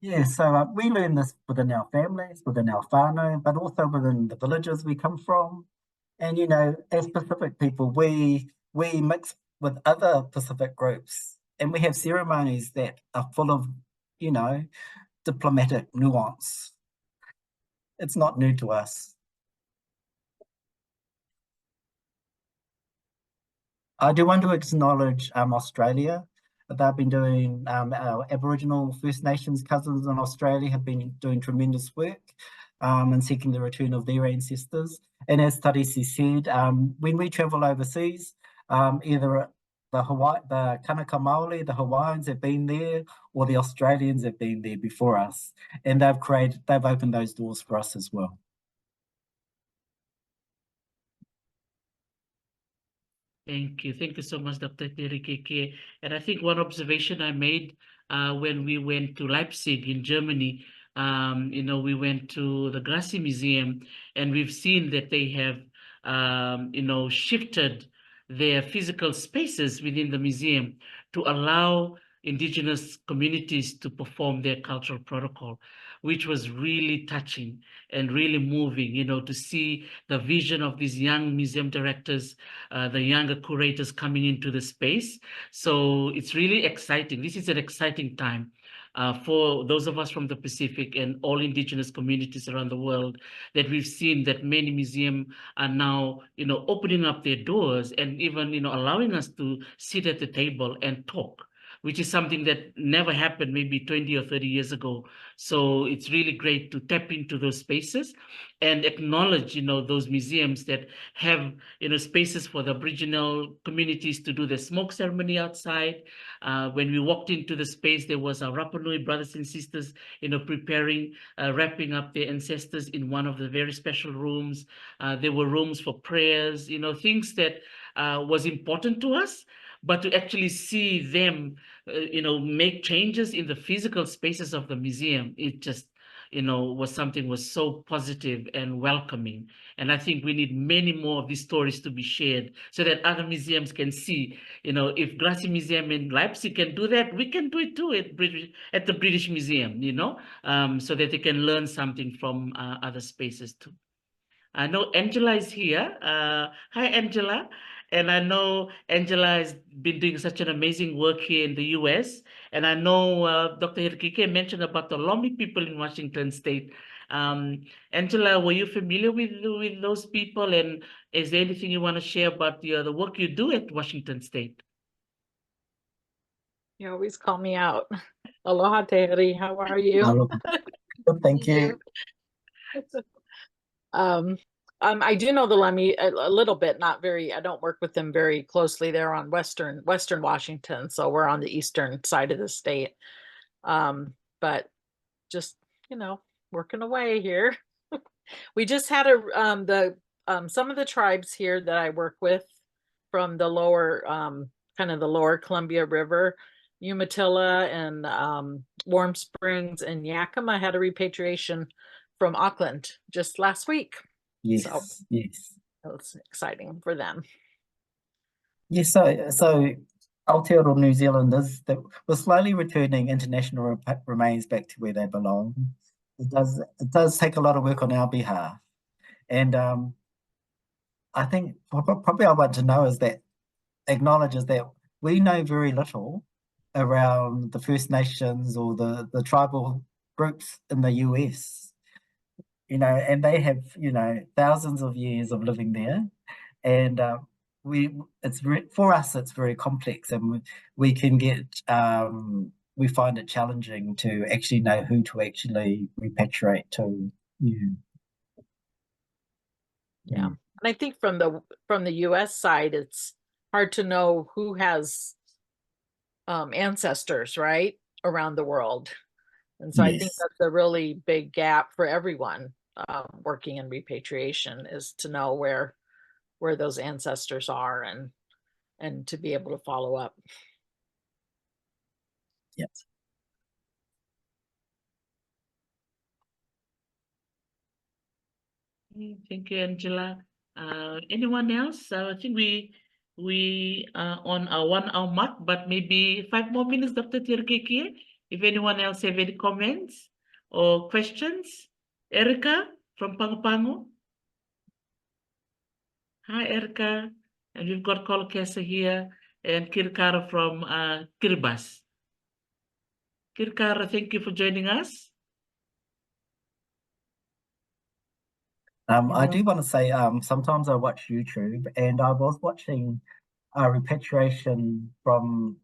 yeah, so we learn this within our families, within our whānau, but also within the villages we come from. And, you know, as Pacific people, we mix with other Pacific groups, and we have ceremonies that are full of, you know, diplomatic nuance. It's not new to us. I do want to acknowledge Australia. They've been doing, our Aboriginal First Nations cousins in Australia have been doing tremendous work in seeking the return of their ancestors. And as Tarisi said, when we travel overseas, either the Kanaka Maoli, the Hawaiians have been there, or the Australians have been there before us. And they've opened those doors for us as well.
Thank you. Thank you so much, Dr. Te Herekiekie. And I think one observation I made when we went to Leipzig in Germany, you know, we went to the Grassi Museum, and we've seen that they have, you know, shifted their physical spaces within the museum to allow Indigenous communities to perform their cultural protocol, which was really touching and really moving, you know, to see the vision of these young museum directors, the younger curators coming into the space. So it's really exciting. This is an exciting time for those of us from the Pacific and all Indigenous communities around the world, that we've seen that many museums are now, you know, opening up their doors and even, you know, allowing us to sit at the table and talk, which is something that never happened maybe 20 or 30 years ago. So it's really great to tap into those spaces and acknowledge, you know, those museums that have, you know, spaces for the Aboriginal communities to do the smoke ceremony outside. When we walked into the space, there was our Rapa Nui brothers and sisters, you know, preparing, wrapping up their ancestors in one of the very special rooms. There were rooms for prayers, you know, things that was important to us, but to actually see them, make changes in the physical spaces of the museum, it just, was so positive and welcoming. And I think we need many more of these stories to be shared so that other museums can see, if Gracie Museum in Leipzig can do that, we can do it too at the British Museum, so that they can learn something from other spaces too. I know Angela is here. Hi, Angela. And I know Angela has been doing such an amazing work here in the US. And I know Dr. Herekiekie mentioned about the Lomi people in Washington State. Angela, were you familiar with those people? And is there anything you want to share about the work you do at Washington State?
You always call me out. Aloha, Te Heri. How are you?
Aloha. Good, thank you.
I do know the Lemmy a little bit, not very. I don't work with them very closely. They're on Western Washington, so we're on the eastern side of the state. But just working away here. We just had some of the tribes here that I work with from the lower kind of the lower Columbia River, Umatilla and Warm Springs and Yakima had a repatriation from Auckland just last week.
Yes,
so
yes.
It was exciting for them.
Yes, so Aotearoa New Zealanders that were slowly returning international remains back to where they belong. It does take a lot of work on our behalf. And I think probably I want to know is that acknowledges that we know very little around the First Nations or the tribal groups in the US. And they have, thousands of years of living there. And for us, it's very complex, and we can get, we find it challenging to actually know who to actually repatriate to.
Yeah. And I think from the US side, it's hard to know who has ancestors, right, around the world. And so I think that's a really big gap for everyone working in repatriation, is to know where those ancestors are and to be able to follow up.
Yes.
Thank you, Angela. Anyone else? I think we are on our 1 hour mark, but maybe 5 more minutes, Dr. Te Herekiekie. If anyone else have any comments or questions. Erica from Pangu. Hi, Erica. And we've got Kolokesa here and Kirkara from Kiribati. Kirkara, thank you for joining us.
I do want to say, sometimes I watch YouTube, and I was watching a repatriation from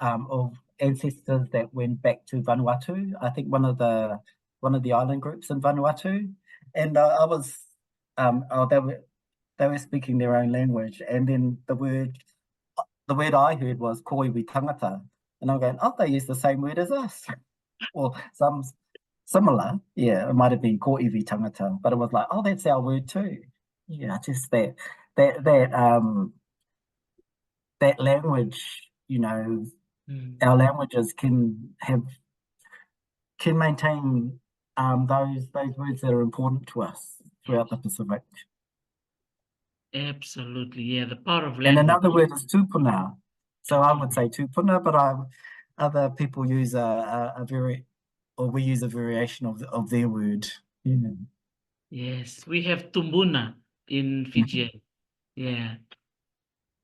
of ancestors that went back to Vanuatu. I think one of the island groups in Vanuatu, and I was they were speaking their own language, and then the word I heard was koiwi tangata, and I'm going, oh, they use the same word as us, or some similar. Yeah, it might have been koiwi tangata, but it was like, oh, that's our word too. Yeah, just that language, our languages can maintain those words that are important to us throughout the Pacific.
Absolutely, yeah, the power of language.
And another word is tupuna. So I would say tupuna, but other people use we use a variation of their word. Yeah.
Yes, we have tumbuna in Fijian. Yeah.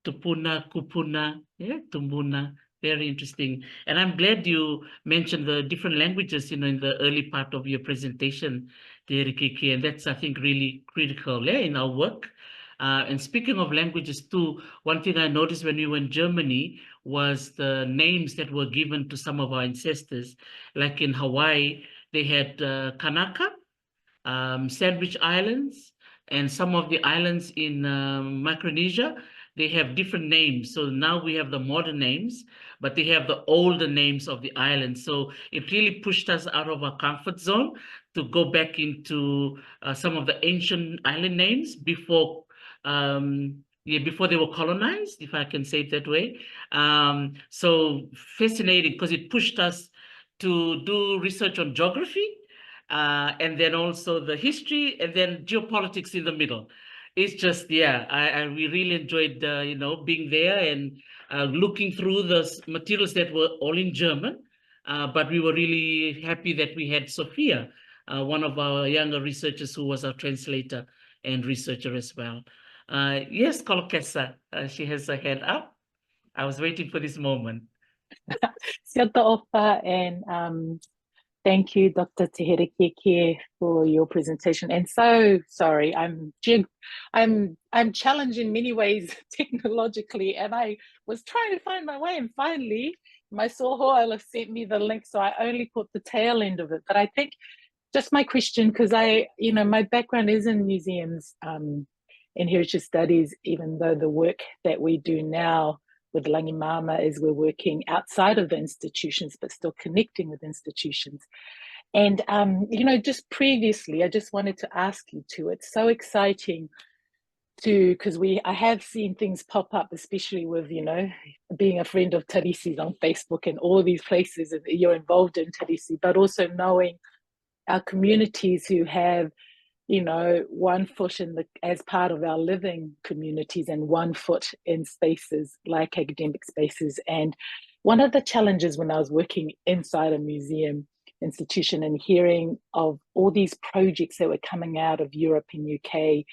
Tupuna, kupuna, yeah, tumbuna. Very interesting. And I'm glad you mentioned the different languages, in the early part of your presentation, Te Herekiekie, and that's, I think, really critical, in our work. And speaking of languages too, one thing I noticed when we were in Germany was the names that were given to some of our ancestors. Like in Hawaii, they had Kanaka, Sandwich Islands, and some of the islands in Micronesia, they have different names. So now we have the modern names, but they have the older names of the islands. So it really pushed us out of our comfort zone to go back into some of the ancient island names before Yeah, before they were colonized, if I can say it that way. So fascinating because it pushed us to do research on geography, and then also the history, and then geopolitics in the middle. It's just, yeah, we really enjoyed, being there and looking through the materials that were all in German. But we were really happy that we had Sophia, one of our younger researchers who was our translator and researcher as well. Yes, Kolokesa, she has her hand up. I was waiting for this moment.
Siata opa, and thank you, Dr. Te Herekiekie, for your presentation. And so sorry, I'm challenged in many ways technologically, and I was trying to find my way, and finally my sohoala sent me the link, so I only caught the tail end of it. But I think just my question, because my background is in museums and heritage studies, even though the work that we do now with Langi Mama is we're working outside of the institutions, but still connecting with institutions. And, just previously, I just wanted to ask you too, it's so exciting because I have seen things pop up, especially with, being a friend of Tarisi's on Facebook and all these places that you're involved in, Tarisi, but also knowing our communities who have, one foot as part of our living communities and one foot in spaces like academic spaces. And one of the challenges when I was working inside a museum institution and hearing of all these projects that were coming out of Europe and UK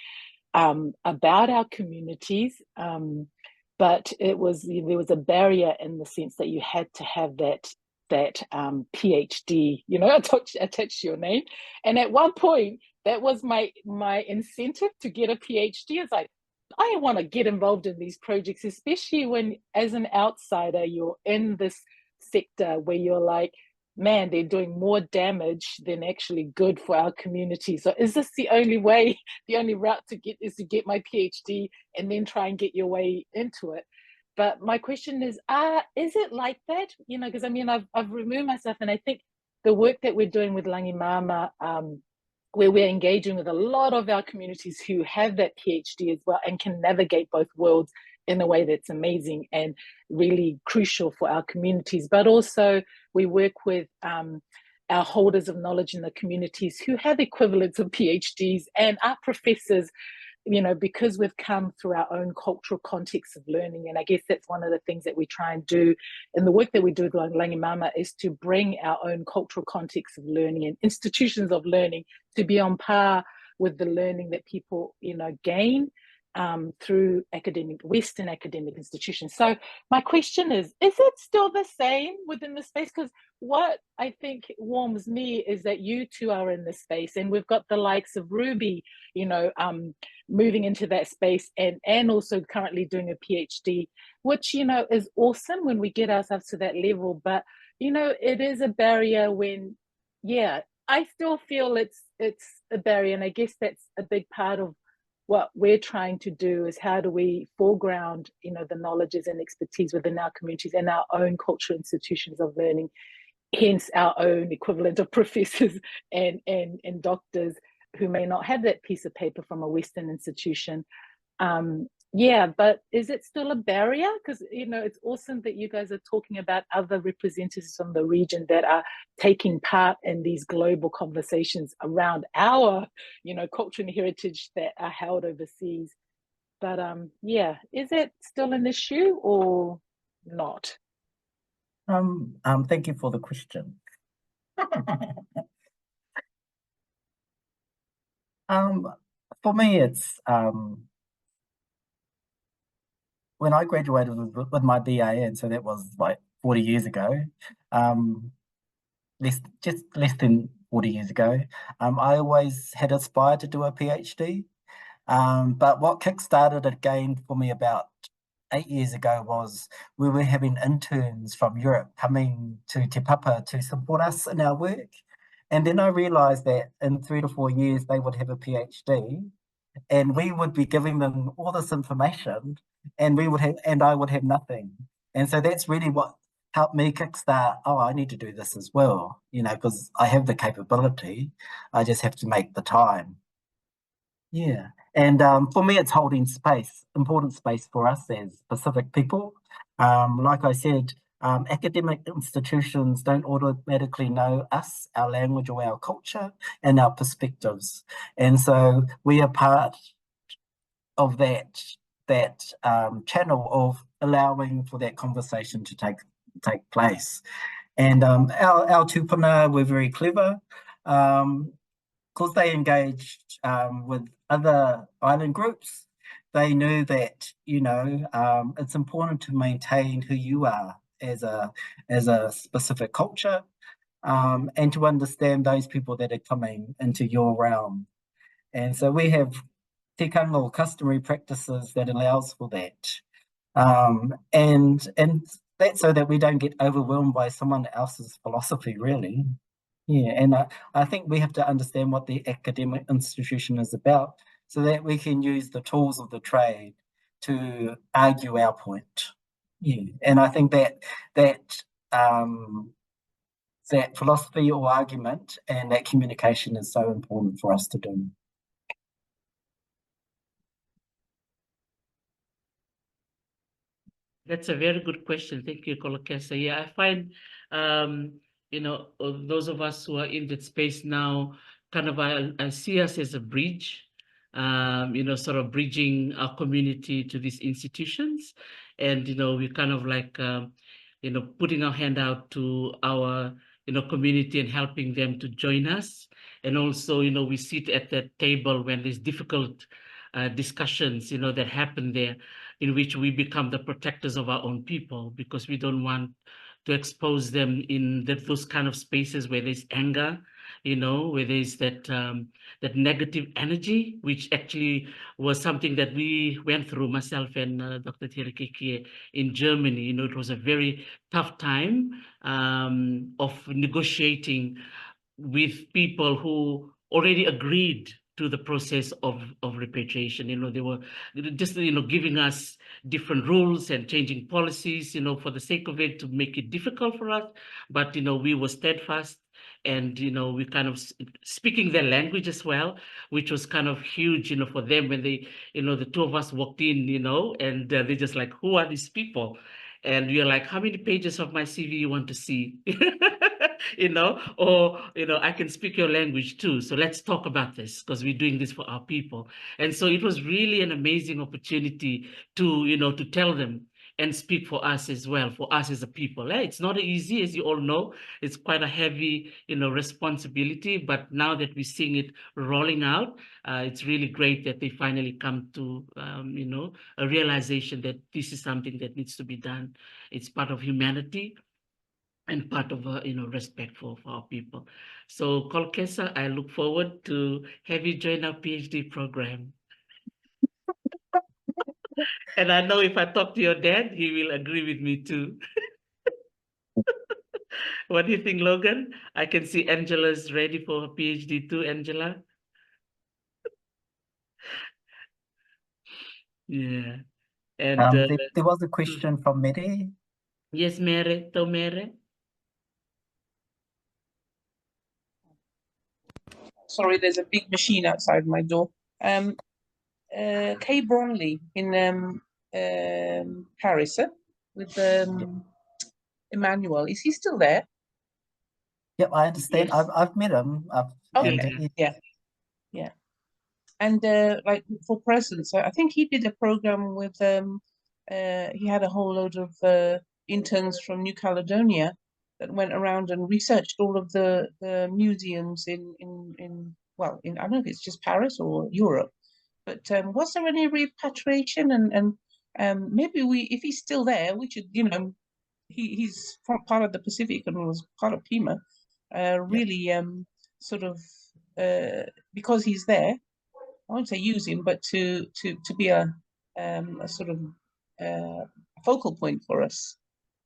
about our communities, but there was a barrier in the sense that you had to have that PhD, attached to your name. And at one point, that was my incentive to get a PhD. It's like, I want to get involved in these projects, especially when, as an outsider, you're in this sector where you're like, man, they're doing more damage than actually good for our community. So is this the only way, the only route to get my PhD and then try and get your way into it? But my question is it like that? Because I've removed myself, and I think the work that we're doing with Langi Mama, where we're engaging with a lot of our communities who have that PhD as well and can navigate both worlds in a way that's amazing and really crucial for our communities. But also we work with our holders of knowledge in the communities who have equivalents of PhDs and are professors, because we've come through our own cultural context of learning. And I guess that's one of the things that we try and do in the work that we do with Langi Mama, is to bring our own cultural context of learning and institutions of learning to be on par with the learning that people, gain through Western academic institutions. So my question is it still the same within the space? Because what I think warms me is that you two are in this space, and we've got the likes of Ruby, moving into that space and also currently doing a PhD, which, is awesome when we get ourselves to that level. But, it is a barrier when, I still feel it's a barrier. And I guess that's a big part of what we're trying to do, is how do we foreground, the knowledges and expertise within our communities and our own cultural institutions of learning, hence our own equivalent of professors and doctors who may not have that piece of paper from a Western institution. But is it still a barrier? Because, it's awesome that you guys are talking about other representatives from the region that are taking part in these global conversations around our, culture and heritage that are held overseas. But is it still an issue or not?
Thank you for the question. For me, it's when I graduated with my BA, and so that was like 40 years ago, just less than 40 years ago, I always had aspired to do a PhD. But what kickstarted it again for me about 8 years ago was we were having interns from Europe coming to Te Papa to support us in our work. And then I realized that in 3 to 4 years, they would have a PhD, and we would be giving them all this information, and I would have nothing. And so that's really what helped me kickstart, I need to do this as well, because I have the capability. I just have to make the time. Yeah. And for me, it's holding space, important space for us as Pacific people. Like I said, academic institutions don't automatically know us, our language or our culture and our perspectives. And so we are part of that channel of allowing for that conversation to take place. And our tupuna were very clever. Because they engaged with other island groups, they knew that, you know, it's important to maintain who you are as a specific culture, and to understand those people that are coming into your realm. And so we have tikanga or customary practices that allows for that. And that's so that we don't get overwhelmed by someone else's philosophy, really. Yeah, and I think we have to understand what the academic institution is about so that we can use the tools of the trade to argue our point. Yeah, and I think that philosophy or argument and that communication is so important for us to do.
That's a very good question. Thank you, Kolokesa. Yeah, I find, you know, those of us who are in that space now, kind of, I see us as a bridge, you know, sort of bridging our community to these institutions. And, you know, we kind of like, you know, putting our hand out to our, you know, community and helping them to join us. And also, you know, we sit at that table when there's difficult discussions, you know, that happen there, in which we become the protectors of our own people, because we don't want to expose them in those kind of spaces where there's anger, you know, where there's that that negative energy, which actually was something that we went through, myself and Dr. Te Herekiekie in Germany. You know, it was a very tough time of negotiating with people who already agreed to the process of repatriation. You know, they were just, you know, giving us different rules and changing policies, you know, for the sake of it, to make it difficult for us. But, you know, we were steadfast, and, you know, we kind of speaking their language as well, which was kind of huge, you know, for them when they, you know, the two of us walked in, you know, and they're just like, who are these people? And we are like, how many pages of my CV you want to see? You know, or, you know, I can speak your language too. So let's talk about this, because we're doing this for our people. And so it was really an amazing opportunity to, you know, to tell them and speak for us as well, for us as a people. It's not easy, as you all know. It's quite a heavy, you know, responsibility. But now that we're seeing it rolling out, it's really great that they finally come to, you know, a realization that this is something that needs to be done. It's part of humanity and part of, you know, respect for our people. So, Kolokesa, I look forward to have you join our PhD program. And I know if I talk to your dad, he will agree with me too. What do you think, Logan? I can see Angela's ready for her PhD too, Angela. Yeah. And
there was a question from Mere.
Yes, Mere, to Mere.
Sorry, there's a big machine outside my door. Kay Bronley in Paris, with Emmanuel. Is he still there?
Yep, I understand.
Yes.
I've met him.
Okay, yeah. And like for presents, I think he did a program with he had a whole load of interns from New Caledonia that went around and researched all of the museums in I don't know if it's just Paris or Europe, but was there any repatriation? And maybe if he's still there, we should, you know, he's part of the Pacific and was part of PIMA, really sort of because he's there. I won't say use him, but to be a sort of focal point for us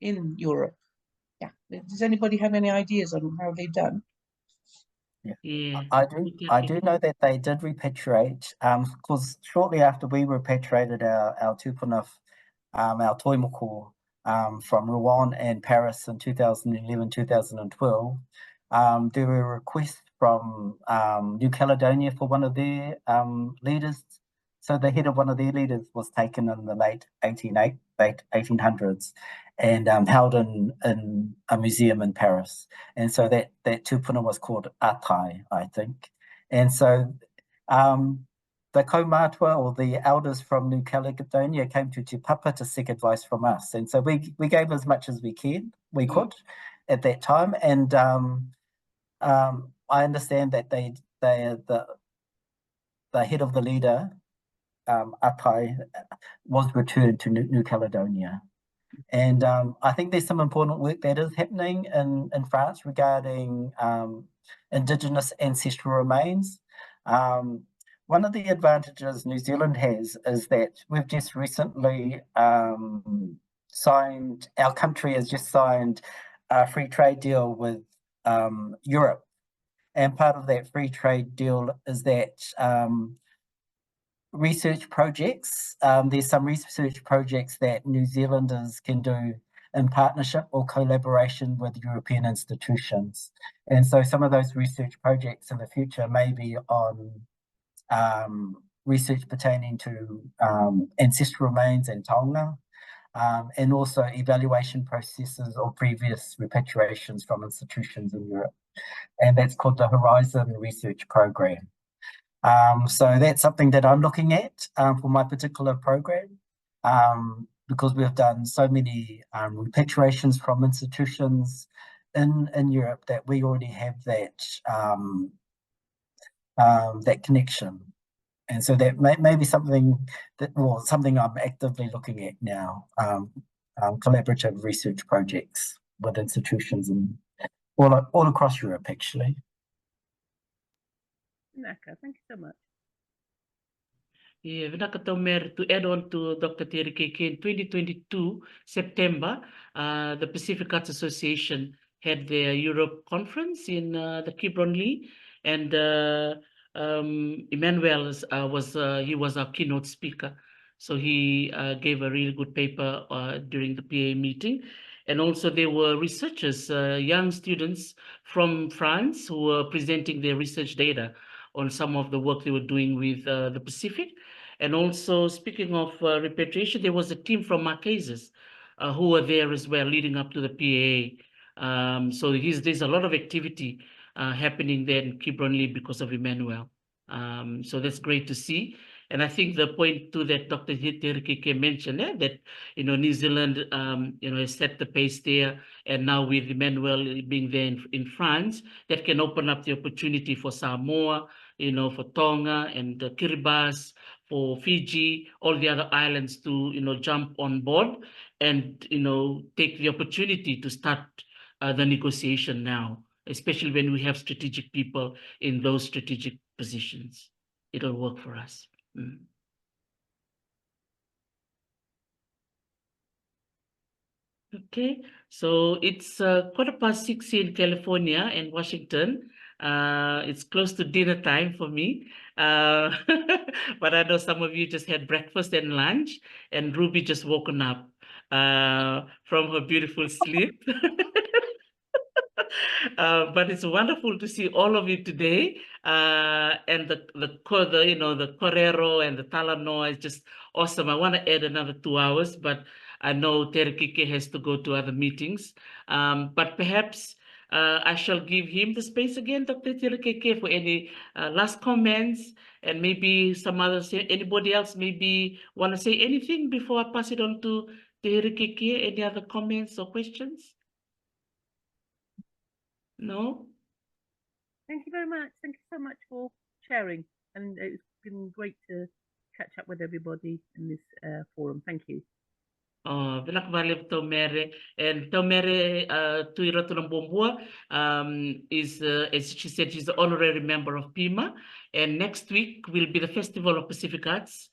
in Europe. Yeah. Does anybody have any ideas on how they've done?
Yeah.
I do know that they did repatriate, because shortly after we repatriated our tupuna, our toimoko, from Rouen and Paris in 2011, 2012, there were requests from New Caledonia for one of their leaders So the head of one of their leaders was taken in the late 1800s and held in a museum in Paris. And so that tupuna was called Atai, I think. And so the kaumatua, or the elders from New Caledonia, came to Te Papa to seek advice from us. And so we gave as much as we could at that time. And I understand that the head of the leader, Atai, was returned to New Caledonia. And I think there's some important work that is happening in France regarding Indigenous ancestral remains. One of the advantages New Zealand has is that we've just recently signed, our country has just signed a free trade deal with Europe. And part of that free trade deal is that research projects, there's some research projects that New Zealanders can do in partnership or collaboration with European institutions. And so some of those research projects in the future may be on research pertaining to ancestral remains and taonga, and also evaluation processes or previous repatriations from institutions in Europe. And that's called the Horizon Research Program. So that's something that I'm looking at for my particular program, because we've done so many repatriations from institutions in Europe that we already have that that connection. And so that may be something something I'm actively looking at now, collaborative research projects with institutions and all across Europe, actually.
Naka, thank you so much.
Yeah, to add on to Dr. Te Herekiekie, in 2022, September, the Pacific Arts Association had their Europe conference in the Kibronli, and Emmanuel was our keynote speaker. So he gave a really good paper during the PA meeting. And also there were researchers, young students from France, who were presenting their research data on some of the work they were doing with the Pacific. And also, speaking of repatriation, there was a team from Marquesas who were there as well, leading up to the PA. So there's a lot of activity happening there in Kibronli because of Emmanuel. So that's great to see. And I think the point too that Dr. Te Herekiekie mentioned, that New Zealand has set the pace there, and now with Emmanuel being there in France, that can open up the opportunity for Samoa, for Tonga and Kiribati, for Fiji, all the other islands to jump on board and take the opportunity to start the negotiation now, especially when we have strategic people in those strategic positions. It'll work for us. Okay, so it's 6:15 here in California and Washington. It's close to dinner time for me, but I know some of you just had breakfast and lunch, and Ruby just woken up from her beautiful sleep. But it's wonderful to see all of you today, and the Correro and the Talanoa is just awesome. I want to add another 2 hours, but I know Te Herekiekie has to go to other meetings. But perhaps I shall give him the space again, Dr. Te Herekiekie, for any last comments, and maybe some others. Anybody else maybe want to say anything before I pass it on to Te Herekiekie? Any other comments or questions? No?
Thank you very much. Thank you so much for sharing. And it's been great to catch up with everybody in this forum. Thank you.
Vilak Valib Tomere, and Tomere Tuiratunambombua is, as she said, she's the honorary member of PIMA. And next week will be the Festival of Pacific Arts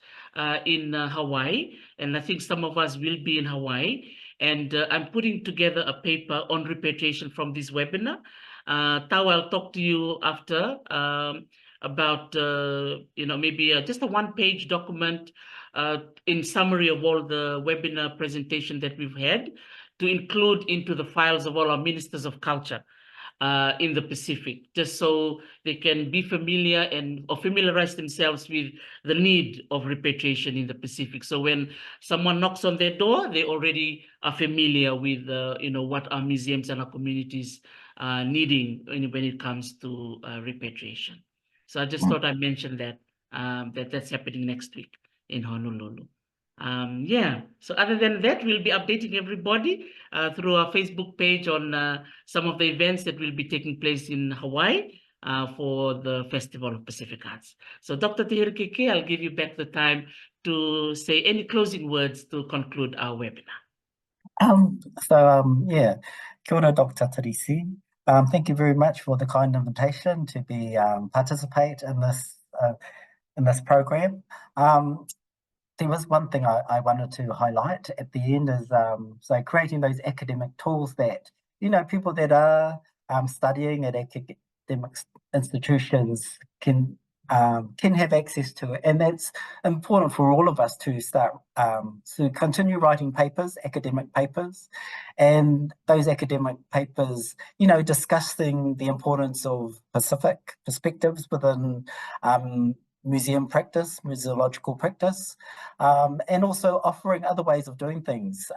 in Hawaii. And I think some of us will be in Hawaii. And I'm putting together a paper on repatriation from this webinar. Tao, I'll talk to you after about, maybe just a one-page document in summary of all the webinar presentation that we've had, to include into the files of all our ministers of culture. in the Pacific, just so they can be familiar or familiarize themselves with the need of repatriation in the Pacific. So when someone knocks on their door, they already are familiar with what our museums and our communities are needing when it comes to repatriation. So I just thought I'd mention that that's happening next week in Honolulu. Yeah, so other than that, we'll be updating everybody through our Facebook page on some of the events that will be taking place in Hawaii for the Festival of Pacific Arts. So Dr. Te Herekiekie, I'll give you back the time to say any closing words to conclude our webinar.
Yeah, kia ora, Dr. Teresi. Thank you very much for the kind invitation to be participate in this program. There was one thing I wanted to highlight at the end is so creating those academic tools that people that are studying at academic institutions can have access to it, and that's important for all of us to start to continue writing papers, academic papers, and those academic papers, discussing the importance of Pacific perspectives within museum practice, museological practice, and also offering other ways of doing things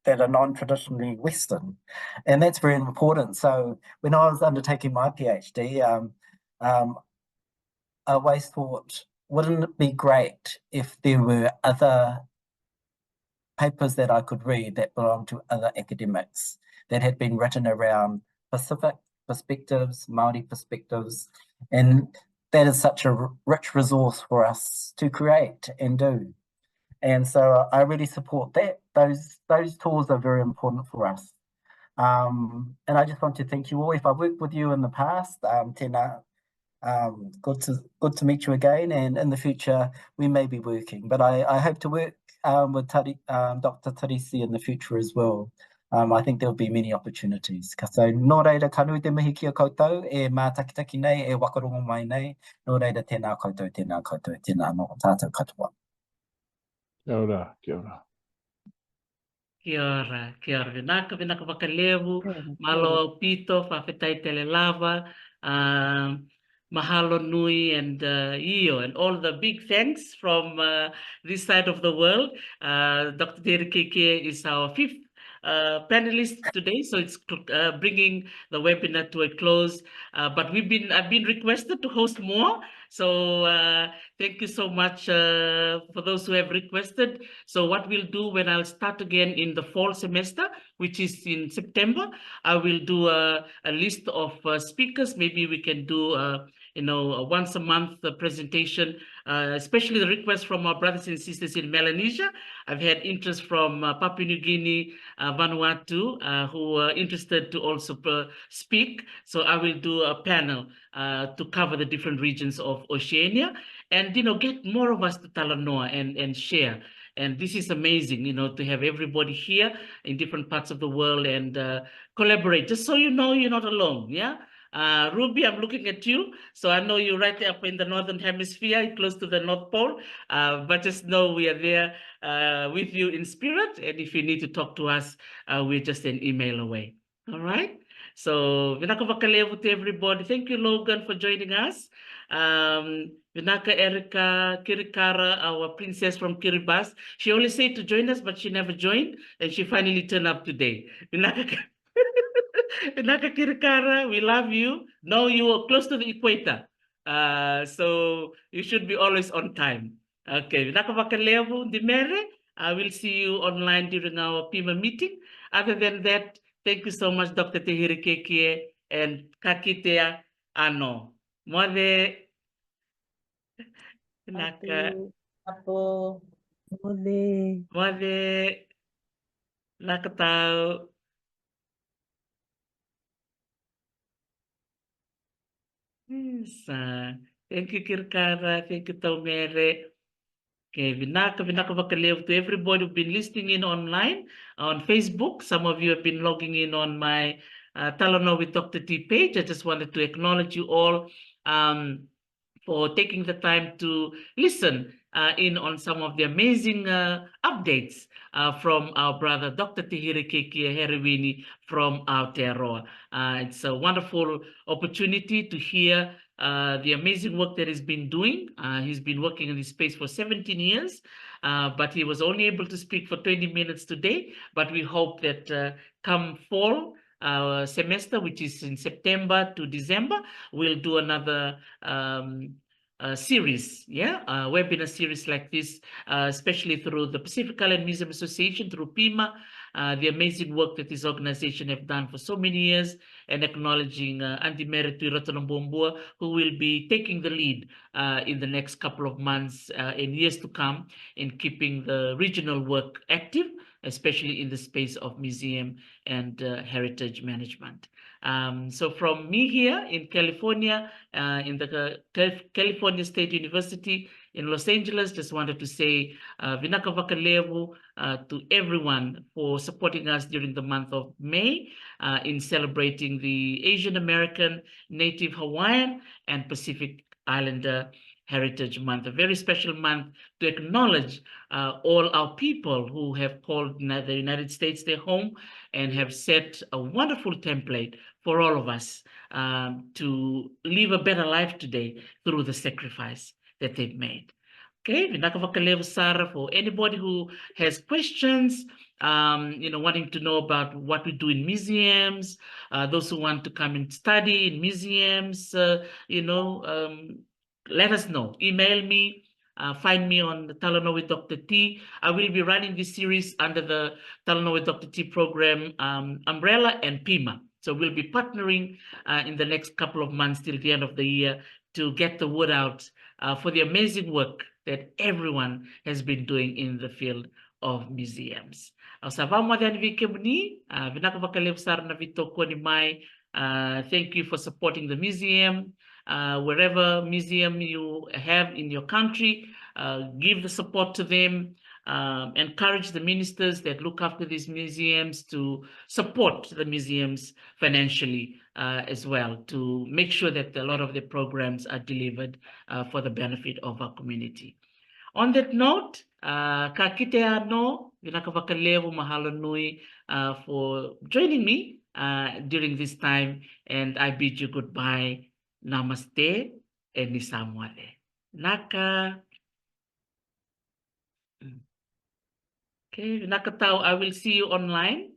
that are non-traditionally Western, and that's very important. So when I was undertaking my PhD, I always thought, wouldn't it be great if there were other papers that I could read that belonged to other academics that had been written around Pacific perspectives, Māori perspectives, and that is such a rich resource for us to create and do. And so I really support that. Those tools are very important for us. And I just want to thank you all. If I worked with you in the past, tēnā, good to meet you again, and in the future we may be working. But I hope to work with Dr. Teresi in the future as well. I think there'll be many opportunities. So nō reira kanu te mihi kia koutou, e mātakitaki nei, e wakarongo mai nei, nō reira tēnā koutou, tēnā no tātou katoa.
Kia ora, kia ora.
Kia ora, kia ora. Vinaka wakalevu, malo pito, whawhetai tele lava, mahalo nui, and iyo, and all the big thanks from this side of the world. Dr. Te Herekiekie is our fifth panelist today, so it's bringing the webinar to a close. But I've been requested to host more, so thank you so much for those who have requested. So what we'll do when I'll start again in the fall semester, which is in September, I will do a list of speakers. Maybe we can do once a month presentation, especially the request from our brothers and sisters in Melanesia. I've had interest from Papua New Guinea, Vanuatu, who are interested to also speak. So I will do a panel to cover the different regions of Oceania, and get more of us to Talanoa and share. And this is amazing, to have everybody here in different parts of the world and collaborate, just so you're not alone, yeah? Ruby, I'm looking at you. So I know you're right up in the Northern Hemisphere, close to the North Pole, but just know we are there with you in spirit. And if you need to talk to us, we're just an email away. All right? So, vinaka wakalevu to everybody. Thank you, Logan, for joining us. Vinaka Erika Kirikara, our princess from Kiribati. She always said to join us, but she never joined. And she finally turned up today. Vinaka Kirikara, we love you. No, you are close to the equator. So you should be always on time. Okay, I will see you online during our PIMA meeting. Other than that, thank you so much, Dr. Te Herekiekie and Kakitea Ano. Mwade.
Apo.
Mwade. Nakatau. Yes, thank you, Kirkara. Thank you, Taumere. Okay, Vinaka Wakalevu, to everybody who've been listening in online on Facebook. Some of you have been logging in on my Talanoa with Dr. T page. I just wanted to acknowledge you all for taking the time to listen in on some of the amazing updates from our brother, Dr. Te Herekiekie Herewini from Aotearoa. It's a wonderful opportunity to hear the amazing work that he's been doing. He's been working in this space for 17 years, but he was only able to speak for 20 minutes today. But we hope that come fall semester, which is in September to December, we'll do another series, webinar series like this, especially through the Pacific Island Museum Association, through PIMA, the amazing work that this organization have done for so many years, and acknowledging Auntie Meritui Ratanabombua, who will be taking the lead in the next couple of months and years to come in keeping the regional work active, especially in the space of museum and heritage management. So from me here in California, in the California State University in Los Angeles, just wanted to say Vinaka Vakalevu to everyone for supporting us during the month of May in celebrating the Asian American, Native Hawaiian, and Pacific Islander Heritage Month, a very special month to acknowledge all our people who have called the United States their home and have set a wonderful template for all of us to live a better life today through the sacrifice that they've made. Okay, Vinaka Vakalevu Sara, for anybody who has questions, wanting to know about what we do in museums, those who want to come and study in museums, let us know. Email me, find me on the Talanoa with Dr. T. I will be running this series under the Talanoa with Dr. T program umbrella and PIMA. So we'll be partnering in the next couple of months till the end of the year to get the word out for the amazing work that everyone has been doing in the field of museums. Thank you for supporting the museum. Wherever museum you have in your country, give the support to them. Encourage the ministers that look after these museums to support the museums financially as well, to make sure that a lot of the programs are delivered for the benefit of our community. On that note, ka kite ano, Vinaka Vakalevu, mahalo nui for joining me during this time, and I bid you goodbye. Namaste and nisamwale. Naka. Okay, Vinaka Tau, I will see you online.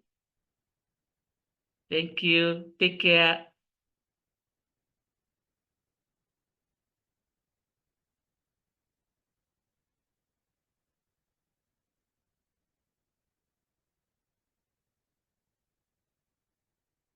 Thank you. Take care.